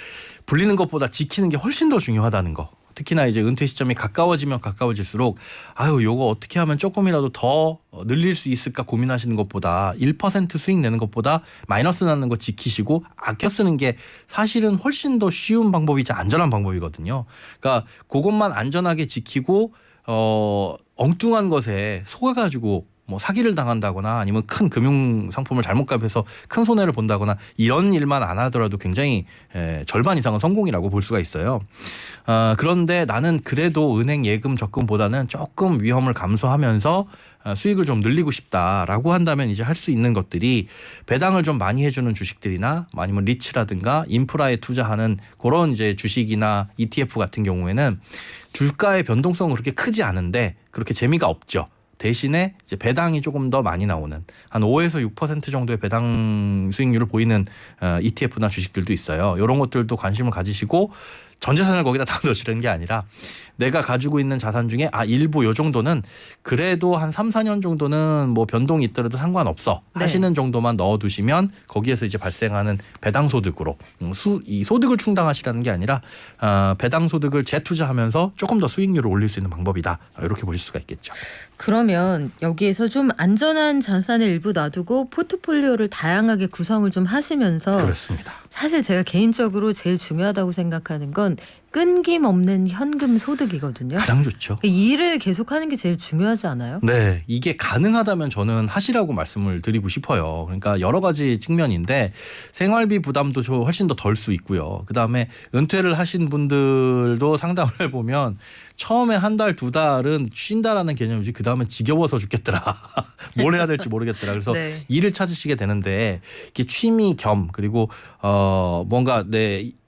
[SPEAKER 5] 불리는 것보다 지키는 게 훨씬 더 중요하다는 거. 특히나 이제 은퇴 시점이 가까워지면 가까워질수록 아유 요거 어떻게 하면 조금이라도 더 늘릴 수 있을까 고민하시는 것보다 1% 수익 내는 것보다 마이너스 나는 거 지키시고 아껴 쓰는 게 사실은 훨씬 더 쉬운 방법이자 안전한 방법이거든요. 그러니까 그것만 안전하게 지키고 엉뚱한 것에 속아가지고 뭐 사기를 당한다거나 아니면 큰 금융 상품을 잘못 가입해서 큰 손해를 본다거나 이런 일만 안 하더라도 굉장히 절반 이상은 성공이라고 볼 수가 있어요. 그런데 나는 그래도 은행 예금 적금보다는 조금 위험을 감수하면서 수익을 좀 늘리고 싶다라고 한다면 이제 할 수 있는 것들이 배당을 좀 많이 해주는 주식들이나 아니면 리츠라든가 인프라에 투자하는 그런 이제 주식이나 ETF 같은 경우에는 주가의 변동성은 그렇게 크지 않은데 그렇게 재미가 없죠. 대신에 이제 배당이 조금 더 많이 나오는 한 5에서 6% 정도의 배당 수익률을 보이는 ETF나 주식들도 있어요. 이런 것들도 관심을 가지시고 전 재산을 거기다 다 넣으시는 게 아니라 내가 가지고 있는 자산 중에 일부 요 정도는 그래도 한 3, 4년 정도는 뭐 변동이 있더라도 상관없어
[SPEAKER 1] 네.
[SPEAKER 5] 하시는 정도만 넣어두시면 거기에서 이제 발생하는 배당 소득으로 이 소득을 충당하시라는 게 아니라 배당 소득을 재투자하면서 조금 더 수익률을 올릴 수 있는 방법이다. 이렇게 보실 수가 있겠죠.
[SPEAKER 1] 그러면 여기에서 좀 안전한 자산을 일부 놔두고 포트폴리오를 다양하게 구성을 좀 하시면서
[SPEAKER 5] 그렇습니다.
[SPEAKER 1] 사실 제가 개인적으로 제일 중요하다고 생각하는 건 끊김없는 현금 소득이거든요.
[SPEAKER 5] 가장 좋죠.
[SPEAKER 1] 이 일을 계속하는 게 제일 중요하지 않아요?
[SPEAKER 5] 네, 이게 가능하다면 저는 하시라고 말씀을 드리고 싶어요. 그러니까 여러 가지 측면인데 생활비 부담도 훨씬 더 덜 수 있고요. 그다음에 은퇴를 하신 분들도 상담을 해보면 처음에 한 달, 두 달은 쉰다라는 개념이지 그다음에 지겨워서 죽겠더라. 뭘 해야 될지 모르겠더라. 그래서
[SPEAKER 1] 네.
[SPEAKER 5] 일을 찾으시게 되는데 이게 취미 겸 그리고 뭔가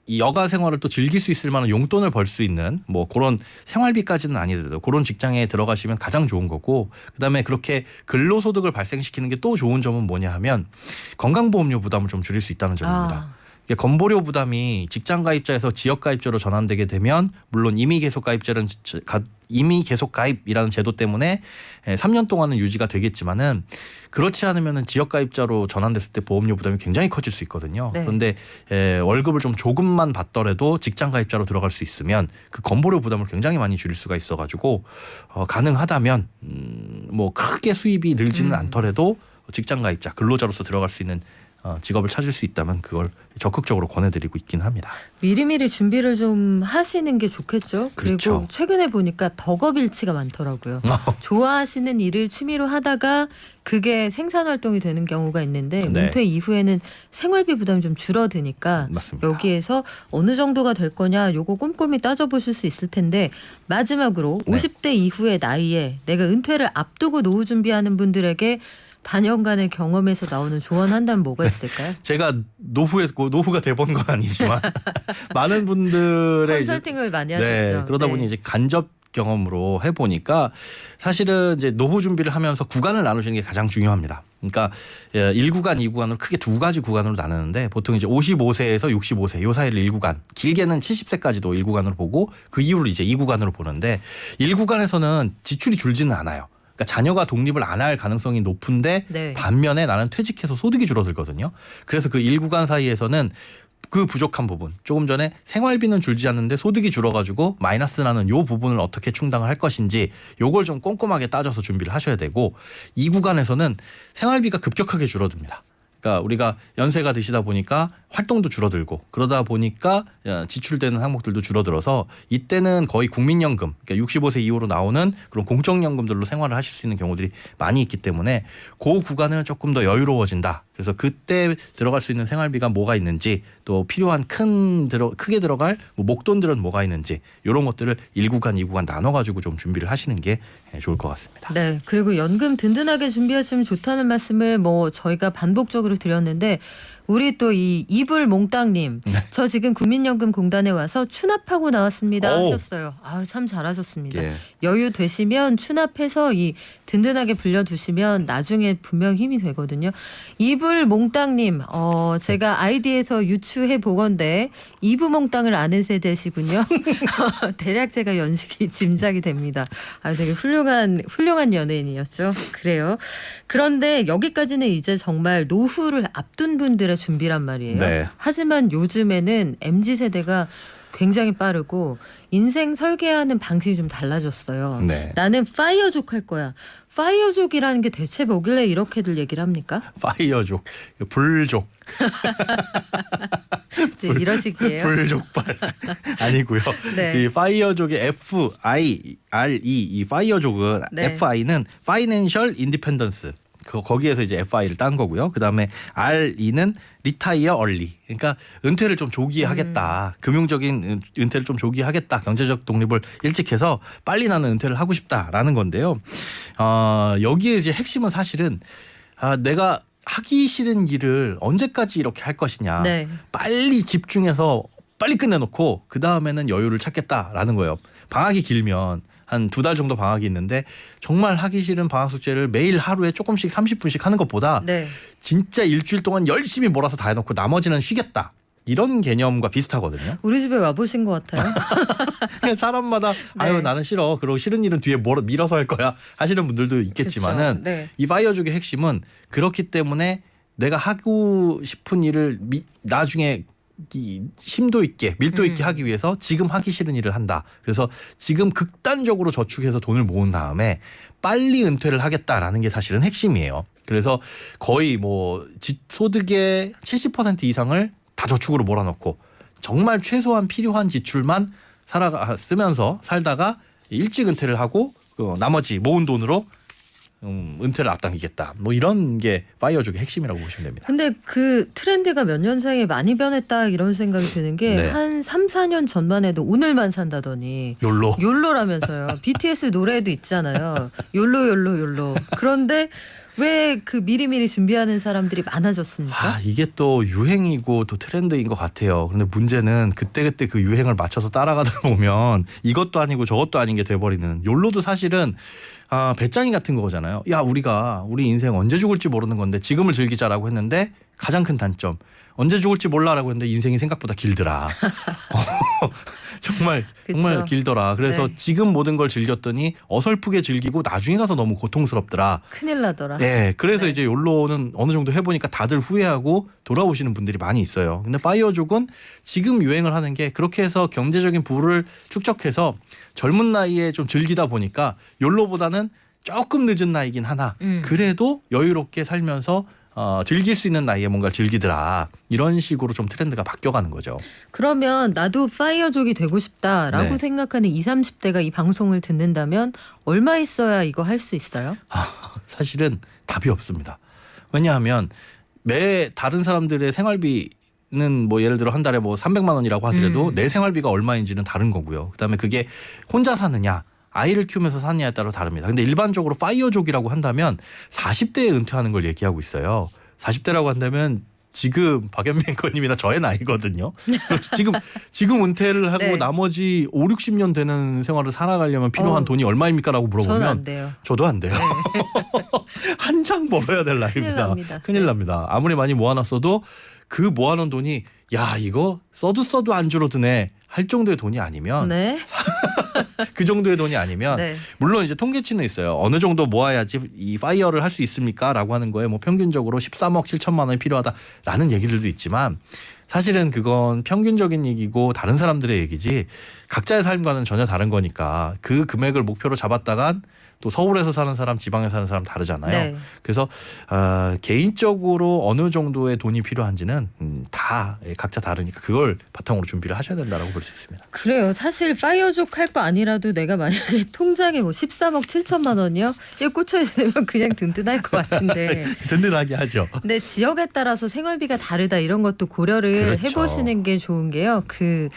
[SPEAKER 5] 이 여가 생활을 또 즐길 수 있을 만한 용돈을 벌 수 있는 뭐 그런 생활비까지는 아니더라도 그런 직장에 들어가시면 가장 좋은 거고 그다음에 그렇게 근로소득을 발생시키는 게 또 좋은 점은 뭐냐 하면 건강보험료 부담을 좀 줄일 수 있다는 점입니다. 이게 건보료 부담이 직장 가입자에서 지역 가입자로 전환되게 되면 물론 임의 계속 가입이라는 제도 때문에 3년 동안은 유지가 되겠지만은 그렇지 않으면은 지역 가입자로 전환됐을 때 보험료 부담이 굉장히 커질 수 있거든요.
[SPEAKER 1] 네.
[SPEAKER 5] 그런데 월급을 좀 조금만 받더라도 직장 가입자로 들어갈 수 있으면 그 건보료 부담을 굉장히 많이 줄일 수가 있어가지고 가능하다면 뭐 크게 수입이 늘지는 않더라도 직장 가입자 근로자로서 들어갈 수 있는 직업을 찾을 수 있다면 그걸 적극적으로 권해드리고 있긴 합니다.
[SPEAKER 1] 미리미리 준비를 좀 하시는 게 좋겠죠. 그리고
[SPEAKER 5] 그렇죠.
[SPEAKER 1] 최근에 보니까 덕업일치가 많더라고요. 좋아하시는 일을 취미로 하다가 그게 생산활동이 되는 경우가 있는데
[SPEAKER 5] 네.
[SPEAKER 1] 은퇴 이후에는 생활비 부담이 좀 줄어드니까
[SPEAKER 5] 맞습니다.
[SPEAKER 1] 여기에서 어느 정도가 될 거냐 요거 꼼꼼히 따져보실 수 있을 텐데 마지막으로
[SPEAKER 5] 네.
[SPEAKER 1] 50대 이후의 나이에 내가 은퇴를 앞두고 노후 준비하는 분들에게 반년간의 경험에서 나오는 조언 한다면 뭐가 있을까요?
[SPEAKER 5] 제가 노후가 돼본 건 아니지만 많은 분들의
[SPEAKER 1] 컨설팅을 많이
[SPEAKER 5] 네,
[SPEAKER 1] 하셨죠.
[SPEAKER 5] 그러다
[SPEAKER 1] 네.
[SPEAKER 5] 보니 이제 간접 경험으로 해보니까 사실은 이제 노후 준비를 하면서 구간을 나누시는 게 가장 중요합니다. 그러니까 1구간, 2구간으로 크게 두 가지 구간으로 나누는데 보통 이제 55세에서 65세 요 사이를 1구간, 길게는 70세까지도 1구간으로 보고 그 이후를 이제 2구간으로 보는데 1구간에서는 지출이 줄지는 않아요. 그러니까 자녀가 독립을 안 할 가능성이 높은데
[SPEAKER 1] 네.
[SPEAKER 5] 반면에 나는 퇴직해서 소득이 줄어들거든요. 그래서 그 1구간 사이에서는 그 부족한 부분 조금 전에 생활비는 줄지 않는데 소득이 줄어가지고 마이너스 나는 요 부분을 어떻게 충당을 할 것인지 요걸 좀 꼼꼼하게 따져서 준비를 하셔야 되고 이 구간에서는 생활비가 급격하게 줄어듭니다. 그러니까 우리가 연세가 드시다 보니까 활동도 줄어들고 그러다 보니까 지출되는 항목들도 줄어들어서 이때는 거의 국민연금, 그러니까 65세 이후로 나오는 그런 공적연금들로 생활을 하실 수 있는 경우들이 많이 있기 때문에 그 구간은 조금 더 여유로워진다. 그래서 그때 들어갈 수 있는 생활비가 뭐가 있는지 또 필요한 크게 들어갈 뭐 목돈들은 뭐가 있는지 이런 것들을 1구간, 2구간 나눠가지고 좀 준비를 하시는 게 좋을 것 같습니다.
[SPEAKER 1] 네, 그리고 연금 든든하게 준비하시면 좋다는 말씀을 뭐 저희가 반복적으로 드렸는데 우리 또 이 이불 몽땅님, 저 지금 국민연금공단에 와서 추납하고 나왔습니다
[SPEAKER 5] 오.
[SPEAKER 1] 하셨어요. 아, 참 잘하셨습니다.
[SPEAKER 5] 예.
[SPEAKER 1] 여유 되시면 추납해서 이 든든하게 불려두시면 나중에 분명 힘이 되거든요. 이불 몽땅님, 제가 아이디에서 유추해 보건데 이부몽땅을 아는 세대시군요. 대략 제가 연식이 짐작이 됩니다. 아, 되게 훌륭한 연예인이었죠. 그래요. 그런데 여기까지는 이제 정말 노후를 앞둔 분들의 준비란 말이에요.
[SPEAKER 5] 네.
[SPEAKER 1] 하지만 요즘에는 MZ세대가 굉장히 빠르고 인생 설계하는 방식이 좀 달라졌어요.
[SPEAKER 5] 네.
[SPEAKER 1] 나는 파이어족 할 거야. 파이어족이라는 게 대체 뭐길래 이렇게들 얘기를 합니까?
[SPEAKER 5] 파이어족, 불족,
[SPEAKER 1] 이제 이러시기에요.
[SPEAKER 5] 불족발 아니고요.
[SPEAKER 1] 네.
[SPEAKER 5] 이 파이어족의 FIRE 이 파이어족은
[SPEAKER 1] 네.
[SPEAKER 5] FI는 Financial Independence. 거기에서 이제 FI를 딴 거고요. 그다음에 RE는 Retire Early. 그러니까 은퇴를 좀 조기에 하겠다. 금융적인 은퇴를 좀 조기에 하겠다. 경제적 독립을 일찍 해서 빨리 나는 은퇴를 하고 싶다라는 건데요. 여기에 이제 핵심은 사실은 내가 하기 싫은 일을 언제까지 이렇게 할 것이냐.
[SPEAKER 1] 네.
[SPEAKER 5] 빨리 집중해서 빨리 끝내놓고 그 다음에는 여유를 찾겠다라는 거예요. 방학이 길면 한 2달 정도 방학이 있는데 정말 하기 싫은 방학 숙제를 매일 하루에 조금씩 30분씩 하는 것보다
[SPEAKER 1] 네.
[SPEAKER 5] 진짜 일주일 동안 열심히 몰아서 다 해놓고 나머지는 쉬겠다. 이런 개념과 비슷하거든요.
[SPEAKER 1] 우리 집에 와보신 것 같아요.
[SPEAKER 5] 그냥 사람마다 아유
[SPEAKER 1] 네.
[SPEAKER 5] 나는 싫어. 그리고 싫은 일은 뒤에 밀어서 할 거야 하시는 분들도 있겠지만은
[SPEAKER 1] 그쵸. 네.
[SPEAKER 5] 이 파이어족의 핵심은 그렇기 때문에 내가 하고 싶은 일을 나중에 이 심도 있게 밀도 있게 하기 위해서 지금 하기 싫은 일을 한다. 그래서 지금 극단적으로 저축해서 돈을 모은 다음에 빨리 은퇴를 하겠다라는 게 사실은 핵심이에요. 그래서 거의 뭐 소득의 70% 이상을 다 저축으로 몰아넣고 정말 최소한 필요한 지출만 쓰면서 살다가 일찍 은퇴를 하고 나머지 모은 돈으로 은퇴를 앞당기겠다. 뭐 이런 게 파이어족의 핵심이라고 보시면 됩니다.
[SPEAKER 1] 근데 그 트렌드가 몇 년 사이에 많이 변했다 이런 생각이 드는 게
[SPEAKER 5] 네.
[SPEAKER 1] 한 3, 4년 전만 해도 오늘만 산다더니 욜로라면서요. BTS 노래에도 있잖아요. 욜로. 그런데 왜 그 미리미리 준비하는 사람들이 많아졌습니까?
[SPEAKER 5] 이게 또 유행이고 또 트렌드인 것 같아요. 그런데 문제는 그때그때 그 유행을 맞춰서 따라가다 보면 이것도 아니고 저것도 아닌 게 돼버리는 욜로도 사실은 배짱이 같은 거잖아요. 야 우리 인생 언제 죽을지 모르는 건데 지금을 즐기자라고 했는데 가장 큰 단점 언제 죽을지 몰라라고 했는데 인생이 생각보다 길더라. 정말 길더라. 그래서
[SPEAKER 1] 네.
[SPEAKER 5] 지금 모든 걸 즐겼더니 어설프게 즐기고 나중에 가서 너무 고통스럽더라.
[SPEAKER 1] 큰일 나더라.
[SPEAKER 5] 네, 그래서
[SPEAKER 1] 네.
[SPEAKER 5] 이제 욜로는 어느 정도 해보니까 다들 후회하고 돌아오시는 분들이 많이 있어요. 근데 파이어족은 지금 유행을 하는 게 그렇게 해서 경제적인 부를 축적해서 젊은 나이에 좀 즐기다 보니까 욜로보다는 조금 늦은 나이긴 하나 그래도 여유롭게 살면서 즐길 수 있는 나이에 뭔가 즐기더라. 이런 식으로 좀 트렌드가 바뀌어가는 거죠.
[SPEAKER 1] 그러면 나도 파이어족이 되고 싶다라고
[SPEAKER 5] 네.
[SPEAKER 1] 생각하는 20, 30대가 이 방송을 듣는다면 얼마 있어야 이거 할 수 있어요?
[SPEAKER 5] 사실은 답이 없습니다. 왜냐하면 다른 사람들의 생활비는 뭐 예를 들어 한 달에 뭐 300만 원이라고 하더라도 내 생활비가 얼마인지는 다른 거고요. 그다음에 그게 혼자 사느냐 아이를 키우면서 사느냐에 따라 다릅니다. 근데 일반적으로 파이어족이라고 한다면 40대에 은퇴하는 걸 얘기하고 있어요. 40대라고 한다면 지금 박연미 앵커님이나 저의 나이거든요. 지금 은퇴를 하고
[SPEAKER 1] 네.
[SPEAKER 5] 나머지 5, 60년 되는 생활을 살아가려면 필요한 돈이 얼마입니까? 라고
[SPEAKER 1] 저는
[SPEAKER 5] 물어보면
[SPEAKER 1] 안 돼요.
[SPEAKER 5] 저도 안 돼요. 한창 벌어야 될 나이입니다. 큰일 납니다. 아무리 많이 모아놨어도 그 모아놓은 돈이 야 이거 써도 안 줄어드네 할 정도의 돈이 아니면
[SPEAKER 1] 네.
[SPEAKER 5] 그 정도의 돈이 아니면
[SPEAKER 1] 네.
[SPEAKER 5] 물론 이제 통계치는 있어요. 어느 정도 모아야지 이 파이어를 할 수 있습니까라고 하는 거에 뭐 평균적으로 13억 7천만 원이 필요하다라는 얘기들도 있지만 사실은 그건 평균적인 얘기고 다른 사람들의 얘기지 각자의 삶과는 전혀 다른 거니까 그 금액을 목표로 잡았다간 또 서울에서 사는 사람, 지방에 사는 사람 다르잖아요.
[SPEAKER 1] 네.
[SPEAKER 5] 그래서 개인적으로 어느 정도의 돈이 필요한지는 다 각자 다르니까 그걸 바탕으로 준비를 하셔야 된다라고 볼 수 있습니다.
[SPEAKER 1] 그래요. 사실 파이어족 할 거 아니라도 내가 만약에 통장에 뭐 13억 7천만 원이요? 이거 꽂혀 있으면 그냥 든든할 것 같은데.
[SPEAKER 5] 든든하게 하죠.
[SPEAKER 1] 근데 지역에 따라서 생활비가 다르다 이런 것도 고려를
[SPEAKER 5] 그렇죠.
[SPEAKER 1] 해보시는 게 좋은 게요. 그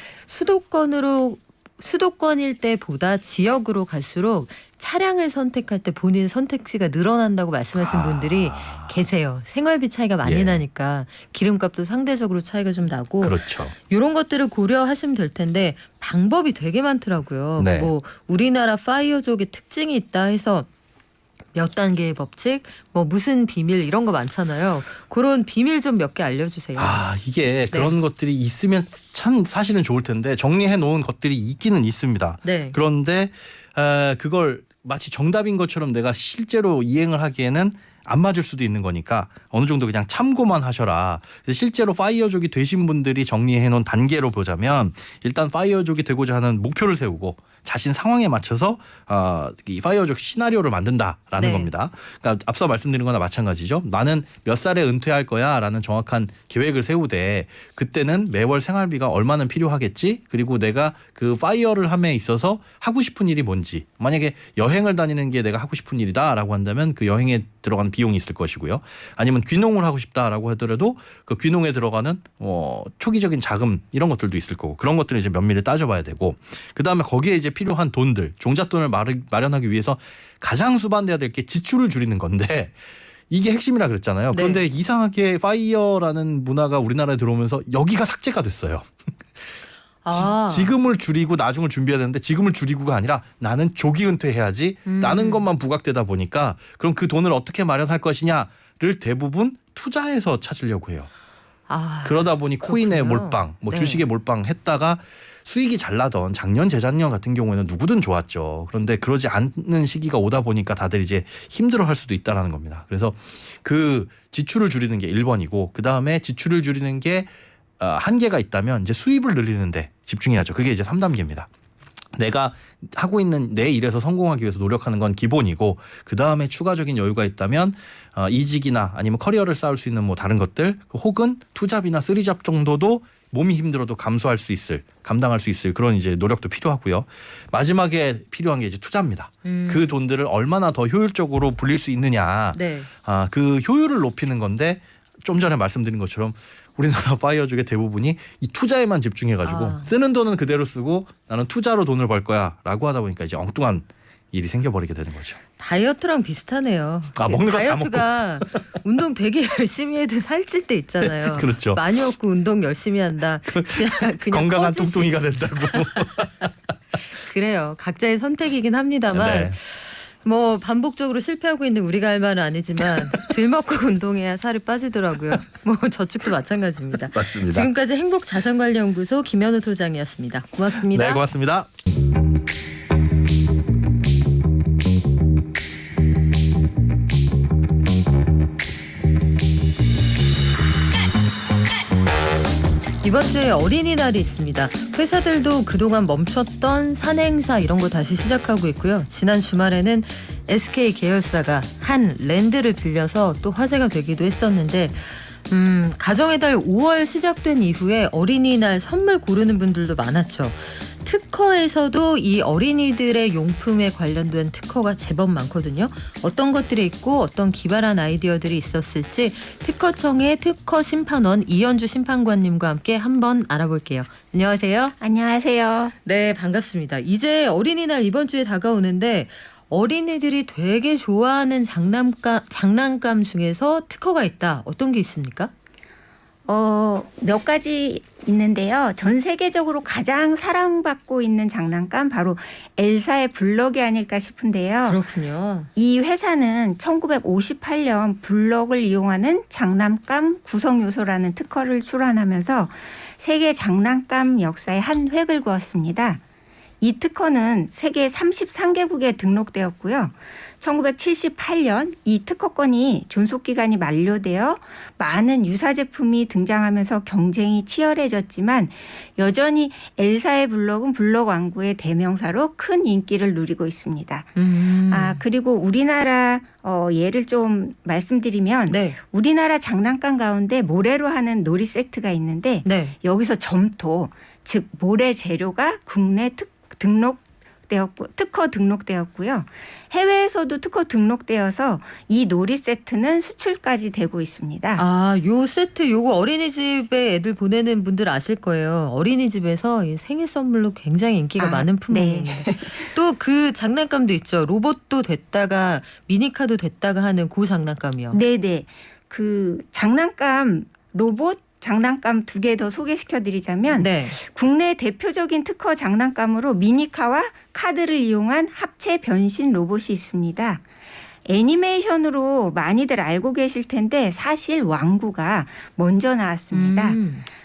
[SPEAKER 1] 수도권일 때보다 지역으로 갈수록 차량을 선택할 때 본인 선택지가 늘어난다고 말씀하신 분들이 계세요. 생활비 차이가 많이
[SPEAKER 5] 예.
[SPEAKER 1] 나니까 기름값도 상대적으로 차이가 좀 나고
[SPEAKER 5] 그렇죠.
[SPEAKER 1] 이런 것들을 고려하시면 될 텐데 방법이 되게 많더라고요.
[SPEAKER 5] 네.
[SPEAKER 1] 뭐 우리나라 파이어족의 특징이 있다 해서 몇 단계의 법칙, 뭐 무슨 비밀 이런 거 많잖아요. 그런 비밀 좀 몇 개 알려주세요.
[SPEAKER 5] 이게 그런 것들이 있으면 참 사실은 좋을 텐데 정리해 놓은 것들이 있기는 있습니다.
[SPEAKER 1] 네.
[SPEAKER 5] 그런데 그걸 마치 정답인 것처럼 내가 실제로 이행을 하기에는 안 맞을 수도 있는 거니까 어느 정도 그냥 참고만 하셔라. 실제로 파이어족이 되신 분들이 정리해 놓은 단계로 보자면 일단 파이어족이 되고자 하는 목표를 세우고 자신 상황에 맞춰서 이 파이어족 시나리오를 만든다라는
[SPEAKER 1] 네.
[SPEAKER 5] 겁니다. 그러니까 앞서 말씀드린 거나 마찬가지죠. 나는 몇 살에 은퇴할 거야라는 정확한 계획을 세우되 그때는 매월 생활비가 얼마나 필요하겠지? 그리고 내가 그 파이어를 함에 있어서 하고 싶은 일이 뭔지 만약에 여행을 다니는 게 내가 하고 싶은 일이다라고 한다면 그 여행에 들어가는 비용이 있을 것이고요. 아니면 귀농을 하고 싶다라고 하더라도 그 귀농에 들어가는 초기적인 자금 이런 것들도 있을 거고 그런 것들을 이제 면밀히 따져봐야 되고 그다음에 거기에 이제 필요한 돈들 종잣돈을 마련하기 위해서 가장 수반돼야 될 게 지출을 줄이는 건데 이게 핵심이라 그랬잖아요.
[SPEAKER 1] 네.
[SPEAKER 5] 그런데 이상하게 파이어라는 문화가 우리나라에 들어오면서 여기가 삭제가 됐어요. 지금을 줄이고 나중을 준비해야 되는데 지금을 줄이고가 아니라 나는 조기 은퇴해야지 라는 것만 부각되다 보니까 그럼 그 돈을 어떻게 마련할 것이냐를 대부분 투자해서 찾으려고 해요. 그러다 보니 코인에
[SPEAKER 1] 그렇군요.
[SPEAKER 5] 몰빵, 뭐
[SPEAKER 1] 네.
[SPEAKER 5] 주식에 몰빵했다가 수익이 잘 나던 작년 재작년 같은 경우에는 누구든 좋았죠. 그런데 그러지 않는 시기가 오다 보니까 다들 이제 힘들어할 수도 있다라는 겁니다. 그래서 그 지출을 줄이는 게 1번이고 그 다음에 지출을 줄이는 게 한계가 있다면 이제 수입을 늘리는데 집중해야죠. 그게 이제 3단계입니다. 내가 하고 있는 내 일에서 성공하기 위해서 노력하는 건 기본이고 그 다음에 추가적인 여유가 있다면 이직이나 아니면 커리어를 쌓을 수 있는 뭐 다른 것들 혹은 투잡이나 쓰리잡 정도도 몸이 힘들어도 감당할 수 있을 그런 이제 노력도 필요하고요. 마지막에 필요한 게 이제 투자입니다. 그 돈들을 얼마나 더 효율적으로 불릴 수 있느냐.
[SPEAKER 1] 네.
[SPEAKER 5] 그 효율을 높이는 건데 좀 전에 말씀드린 것처럼 우리나라 파이어족의 대부분이 이 투자에만 집중해가지고 쓰는 돈은 그대로 쓰고 나는 투자로 돈을 벌 거야라고 하다 보니까 이제 엉뚱한 일이 생겨버리게 되는 거죠.
[SPEAKER 1] 다이어트랑 비슷하네요.
[SPEAKER 5] 먹는 거 다
[SPEAKER 1] 다이어트가 운동 되게 열심히 해도 살찔 때 있잖아요.
[SPEAKER 5] 그렇죠.
[SPEAKER 1] 많이 먹고 운동 열심히 한다. 그냥
[SPEAKER 5] 건강한
[SPEAKER 1] 꺼질 수
[SPEAKER 5] 뚱뚱이가 된다고.
[SPEAKER 1] 그래요. 각자의 선택이긴 합니다만
[SPEAKER 5] 네.
[SPEAKER 1] 뭐 반복적으로 실패하고 있는 우리가 할 말은 아니지만 덜 먹고 운동해야 살이 빠지더라고요. 뭐 저축도 마찬가지입니다.
[SPEAKER 5] 맞습니다.
[SPEAKER 1] 지금까지 행복자산관리연구소 김현우 소장이었습니다. 고맙습니다.
[SPEAKER 5] 네, 고맙습니다.
[SPEAKER 1] 이번 주에 어린이날이 있습니다. 회사들도 그동안 멈췄던 산행사 이런 거 다시 시작하고 있고요. 지난 주말에는 SK 계열사가 한 랜드를 빌려서 또 화제가 되기도 했었는데 가정의 달 5월 시작된 이후에 어린이날 선물 고르는 분들도 많았죠. 특허에서도 이 어린이들의 용품에 관련된 특허가 제법 많거든요. 어떤 것들이 있고 어떤 기발한 아이디어들이 있었을지 특허청의 특허심판원 이현주 심판관님과 함께 한번 알아볼게요. 안녕하세요.
[SPEAKER 6] 안녕하세요.
[SPEAKER 1] 네, 반갑습니다. 이제 어린이날 이번 주에 다가오는데 어린이들이 되게 좋아하는 장난감 중에서 특허가 있다. 어떤 게 있습니까?
[SPEAKER 6] 몇 가지 있는데요. 전 세계적으로 가장 사랑받고 있는 장난감 바로 엘사의 블럭이 아닐까 싶은데요.
[SPEAKER 1] 그렇군요.
[SPEAKER 6] 이 회사는 1958년 블럭을 이용하는 장난감 구성 요소라는 특허를 출원하면서 세계 장난감 역사에 한 획을 그었습니다. 이 특허는 세계 33개국에 등록되었고요. 1978년 이 특허권이 존속기간이 만료되어 많은 유사 제품이 등장하면서 경쟁이 치열해졌지만 여전히 엘사의 블럭은 블럭 왕국의 대명사로 큰 인기를 누리고 있습니다. 그리고 우리나라 예를 좀 말씀드리면
[SPEAKER 1] 네.
[SPEAKER 6] 우리나라 장난감 가운데 모래로 하는 놀이 세트가 있는데
[SPEAKER 1] 네.
[SPEAKER 6] 여기서 점토, 즉 모래 재료가 국내 특허 등록되었고요. 해외에서도 특허 등록되어서 이 놀이 세트는 수출까지 되고 있습니다.
[SPEAKER 1] 요 세트 요거 어린이집에 애들 보내는 분들 아실 거예요. 어린이집에서 이 생일 선물로 굉장히 인기가 많은 품목입니다.
[SPEAKER 6] 네.
[SPEAKER 1] 또 그 장난감도 있죠. 로봇도 됐다가 미니카도 됐다가 하는 그 장난감이요.
[SPEAKER 6] 네네. 그 장난감 로봇 장난감 2개 더 소개시켜드리자면
[SPEAKER 1] 네.
[SPEAKER 6] 국내 대표적인 특허 장난감으로 미니카와 카드를 이용한 합체 변신 로봇이 있습니다. 애니메이션으로 많이들 알고 계실 텐데 사실 왕구가 먼저 나왔습니다.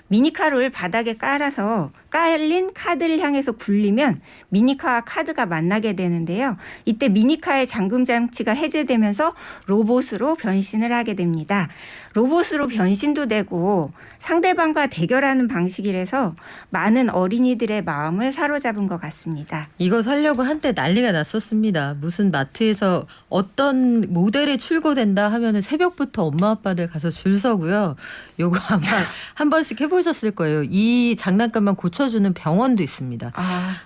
[SPEAKER 6] 미니카를 바닥에 깔아서 깔린 카드를 향해서 굴리면 미니카와 카드가 만나게 되는데요. 이때 미니카의 잠금 장치가 해제되면서 로봇으로 변신을 하게 됩니다. 로봇으로 변신도 되고 상대방과 대결하는 방식이라서 많은 어린이들의 마음을 사로잡은 것 같습니다.
[SPEAKER 1] 이거 사려고 한때 난리가 났었습니다. 무슨 마트에서 어떤 모델이 출고된다 하면은 새벽부터 엄마 아빠들 가서 줄 서고요. 요거 아마 한 번씩 해보셨을 거예요. 이 장난감만 고쳐주는 병원도 있습니다.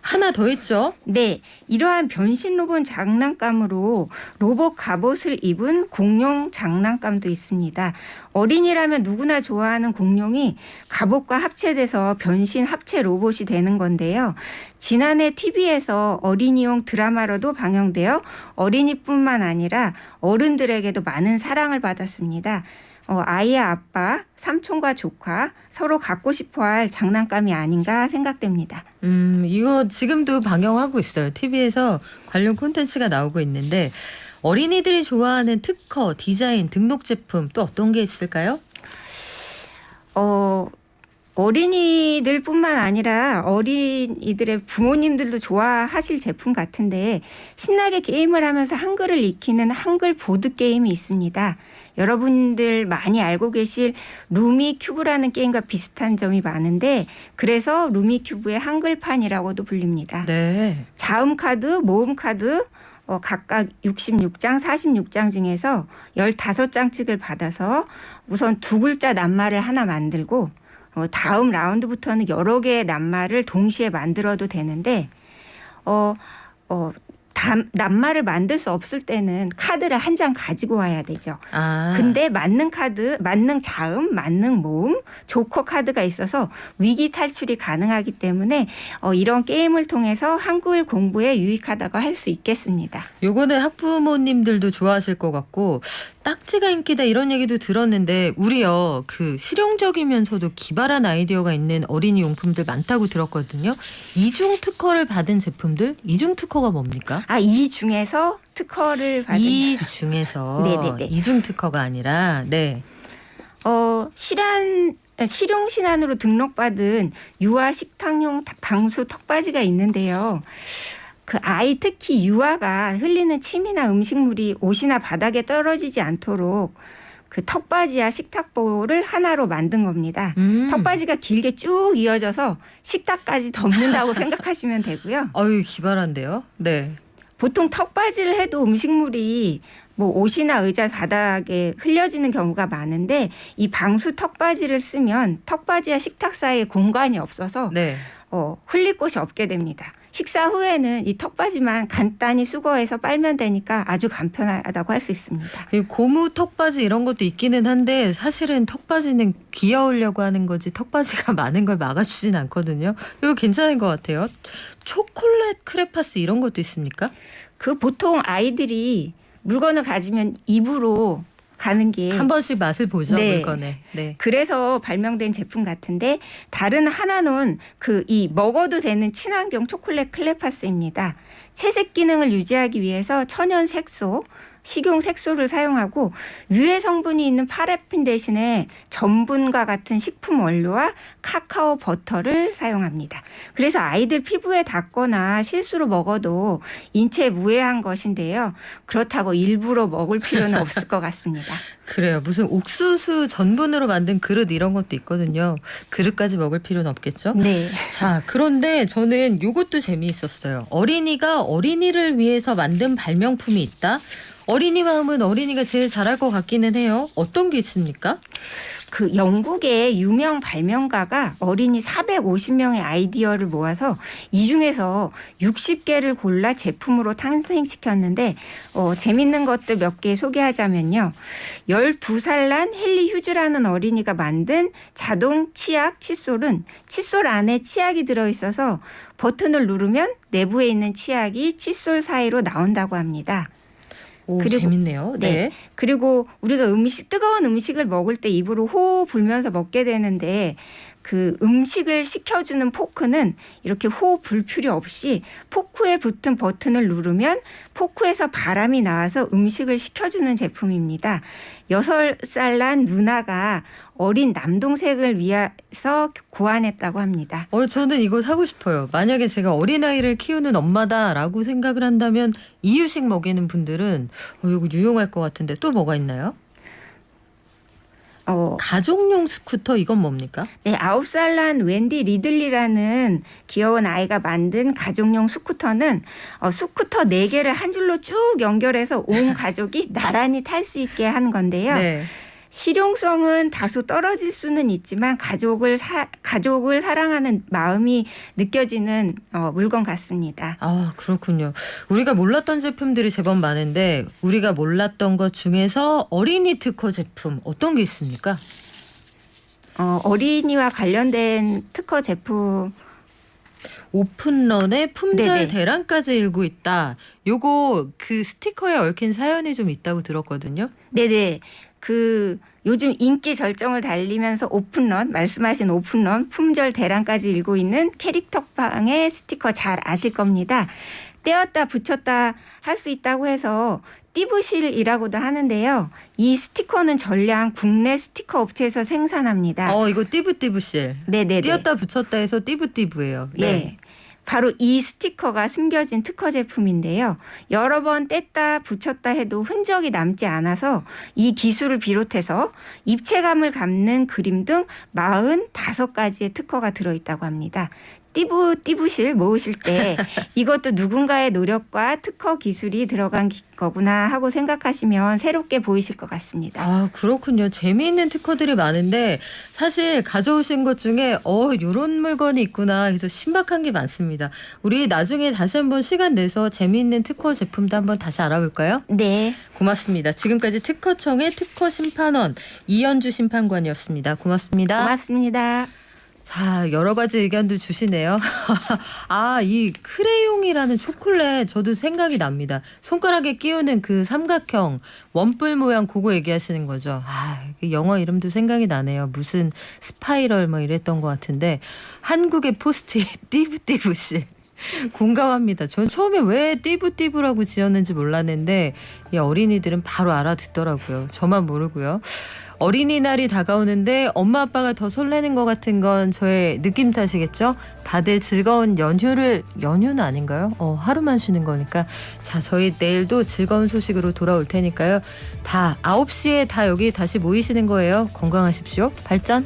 [SPEAKER 1] 하나 더 있죠?
[SPEAKER 6] 네, 이러한 변신 로봇 장난감으로 로봇 갑옷을 입은 공룡 장난감도 있습니다. 어린이라면 누구나 좋아하는 공룡이 갑옷과 합체돼서 변신 합체 로봇이 되는 건데요. 지난해 TV에서 어린이용 드라마로도 방영되어 어린이뿐만 아니라 어른들에게도 많은 사랑을 받았습니다. 아이의 아빠, 삼촌과 조카 서로 갖고 싶어할 장난감이 아닌가 생각됩니다.
[SPEAKER 1] 이거 지금도 방영하고 있어요. TV에서 관련 콘텐츠가 나오고 있는데 어린이들이 좋아하는 특허, 디자인, 등록 제품 또 어떤 게 있을까요?
[SPEAKER 6] 어린이들뿐만 아니라 어린이들의 부모님들도 좋아하실 제품 같은데 신나게 게임을 하면서 한글을 익히는 한글 보드 게임이 있습니다. 여러분들 많이 알고 계실 루미큐브라는 게임과 비슷한 점이 많은데 그래서 루미큐브의 한글판이라고도 불립니다.
[SPEAKER 1] 네.
[SPEAKER 6] 자음 카드, 모음 카드 각각 66장, 46장 중에서 15장씩을 받아서 우선 2글자 낱말을 하나 만들고 다음 라운드부터는 여러 개의 낱말을 동시에 만들어도 되는데 낱말을 만들 수 없을 때는 카드를 한 장 가지고 와야 되죠. 근데 맞는 카드, 맞는 자음, 맞는 모음, 조커 카드가 있어서 위기 탈출이 가능하기 때문에 이런 게임을 통해서 한글 공부에 유익하다고 할 수 있겠습니다.
[SPEAKER 1] 요거는 학부모님들도 좋아하실 것 같고 딱지가 인기다 이런 얘기도 들었는데 우리요 그 실용적이면서도 기발한 아이디어가 있는 어린이 용품들 많다고 들었거든요. 이중 특허를 받은 제품들, 이중 특허가 뭡니까?
[SPEAKER 6] 이 중에서 특허를 받은
[SPEAKER 1] 이 중에서
[SPEAKER 6] 네네네.
[SPEAKER 1] 이중 특허가 아니라 네.
[SPEAKER 6] 실용 신안으로 등록받은 유아 식탁용 방수 턱받이가 있는데요. 그 아이 특히 유아가 흘리는 침이나 음식물이 옷이나 바닥에 떨어지지 않도록 그 턱받이와 식탁보를 하나로 만든 겁니다. 턱받이가 길게 쭉 이어져서 식탁까지 덮는다고 생각하시면 되고요.
[SPEAKER 1] 어유 기발한데요. 네.
[SPEAKER 6] 보통 턱받이를 해도 음식물이 뭐 옷이나 의자 바닥에 흘려지는 경우가 많은데 이 방수 턱받이를 쓰면 턱받이와 식탁 사이에 공간이 없어서
[SPEAKER 1] 네.
[SPEAKER 6] 흘릴 곳이 없게 됩니다. 식사 후에는 이 턱받이만 간단히 수거해서 빨면 되니까 아주 간편하다고 할 수 있습니다.
[SPEAKER 1] 고무 턱받이 이런 것도 있기는 한데 사실은 턱받이는 귀여우려고 하는 거지 턱받이가 많은 걸 막아주진 않거든요. 이거 괜찮은 것 같아요. 초콜릿 크레파스 이런 것도 있습니까?
[SPEAKER 6] 그 보통 아이들이 물건을 가지면 입으로 가는 게
[SPEAKER 1] 한 번씩 맛을 보죠,
[SPEAKER 6] 네.
[SPEAKER 1] 물건에. 네.
[SPEAKER 6] 그래서 발명된 제품 같은데 다른 하나는 이 먹어도 되는 친환경 초콜릿 클레파스입니다. 채색 기능을 유지하기 위해서 천연 색소, 식용 색소를 사용하고 유해 성분이 있는 파라핀 대신에 전분과 같은 식품 원료와 카카오 버터를 사용합니다. 그래서 아이들 피부에 닿거나 실수로 먹어도 인체에 무해한 것인데요. 그렇다고 일부러 먹을 필요는 없을 것 같습니다.
[SPEAKER 1] 그래요. 무슨 옥수수 전분으로 만든 그릇 이런 것도 있거든요. 그릇까지 먹을 필요는 없겠죠?
[SPEAKER 6] 네.
[SPEAKER 1] 자, 그런데 저는 요것도 재미있었어요. 어린이가 어린이를 위해서 만든 발명품이 있다? 어린이 마음은 어린이가 제일 잘할 것 같기는 해요. 어떤 게 있습니까?
[SPEAKER 6] 그 영국의 유명 발명가가 어린이 450명의 아이디어를 모아서 이 중에서 60개를 골라 제품으로 탄생시켰는데 재밌는 것들 몇 개 소개하자면요. 12살 난 헨리 휴즈라는 어린이가 만든 자동 치약 칫솔은 칫솔 안에 치약이 들어있어서 버튼을 누르면 내부에 있는 치약이 칫솔 사이로 나온다고 합니다.
[SPEAKER 1] 오,
[SPEAKER 6] 그리고-
[SPEAKER 1] 재밌네요. 네.
[SPEAKER 6] 네. 그리고 우리가 뜨거운 음식을 먹을 때 입으로 호호 불면서 먹게 되는데 그 음식을 식혀주는 포크는 이렇게 호흡 불 필요 없이 포크에 붙은 버튼을 누르면 포크에서 바람이 나와서 음식을 식혀주는 제품입니다. 6살 난 누나가 어린 남동생을 위해서 고안했다고 합니다.
[SPEAKER 1] 저는 이거 사고 싶어요. 만약에 제가 어린아이를 키우는 엄마다라고 생각을 한다면 이유식 먹이는 분들은 이거 유용할 것 같은데 또 뭐가 있나요? 가족용 스쿠터 이건 뭡니까?
[SPEAKER 6] 네, 9살 난 웬디 리들리라는 귀여운 아이가 만든 가족용 스쿠터는 스쿠터 4개를 한 줄로 쭉 연결해서 온 가족이 나란히 탈 수 있게 한 건데요.
[SPEAKER 1] 네.
[SPEAKER 6] 실용성은 다소 떨어질 수는 있지만 가족을 사랑하는 마음이 느껴지는 물건 같습니다.
[SPEAKER 1] 아, 그렇군요. 우리가 몰랐던 제품들이 제법 많은데 우리가 몰랐던 것 중에서 어린이 특허 제품 어떤 게 있습니까?
[SPEAKER 6] 어린이와 관련된 특허 제품
[SPEAKER 1] 오픈런에 품절
[SPEAKER 6] 네네.
[SPEAKER 1] 대란까지 일고 있다. 요거 그 스티커에 얽힌 사연이 좀 있다고 들었거든요.
[SPEAKER 6] 네네. 요즘 인기 절정을 달리면서 말씀하신 오픈런, 품절 대란까지 일고 있는 캐릭터빵의 스티커 잘 아실 겁니다. 떼었다 붙였다 할 수 있다고 해서 띠부실이라고도 하는데요. 이 스티커는 전량 국내 스티커 업체에서 생산합니다.
[SPEAKER 1] 이거 띠부띠부실.
[SPEAKER 6] 네네네.
[SPEAKER 1] 띄었다 붙였다 해서 띠부띠부예요.
[SPEAKER 6] 네. 바로 이 스티커가 숨겨진 특허 제품인데요. 여러 번 뗐다 붙였다 해도 흔적이 남지 않아서 이 기술을 비롯해서 입체감을 갖는 그림 등 45가지의 특허가 들어있다고 합니다. 띠부실 모으실 때 이것도 누군가의 노력과 특허 기술이 들어간 거구나 하고 생각하시면 새롭게 보이실 것 같습니다.
[SPEAKER 1] 아, 그렇군요. 재미있는 특허들이 많은데 사실 가져오신 것 중에 요런 물건이 있구나 해서 신박한 게 많습니다. 우리 나중에 다시 한번 시간 내서 재미있는 특허 제품도 한번 다시 알아볼까요?
[SPEAKER 6] 네.
[SPEAKER 1] 고맙습니다. 지금까지 특허청의 특허심판원 이현주 심판관이었습니다. 고맙습니다.
[SPEAKER 6] 고맙습니다.
[SPEAKER 1] 자, 여러 가지 의견도 주시네요. 이 크레용이라는 초콜릿 저도 생각이 납니다. 손가락에 끼우는 그 삼각형 원뿔 모양 그거 얘기하시는 거죠. 영어 이름도 생각이 나네요. 무슨 스파이럴 이랬던 것 같은데 한국의 포스트잇 띠부띠부씨. 공감합니다. 전 처음에 왜 띠부띠부라고 지었는지 몰랐는데 이 어린이들은 바로 알아듣더라고요. 저만 모르고요. 어린이날이 다가오는데 엄마 아빠가 더 설레는 것 같은 건 저의 느낌 탓이겠죠? 다들 즐거운 연휴는 아닌가요? 하루만 쉬는 거니까. 자, 저희 내일도 즐거운 소식으로 돌아올 테니까요. 다 9시에 다 여기 다시 모이시는 거예요. 건강하십시오. 발전.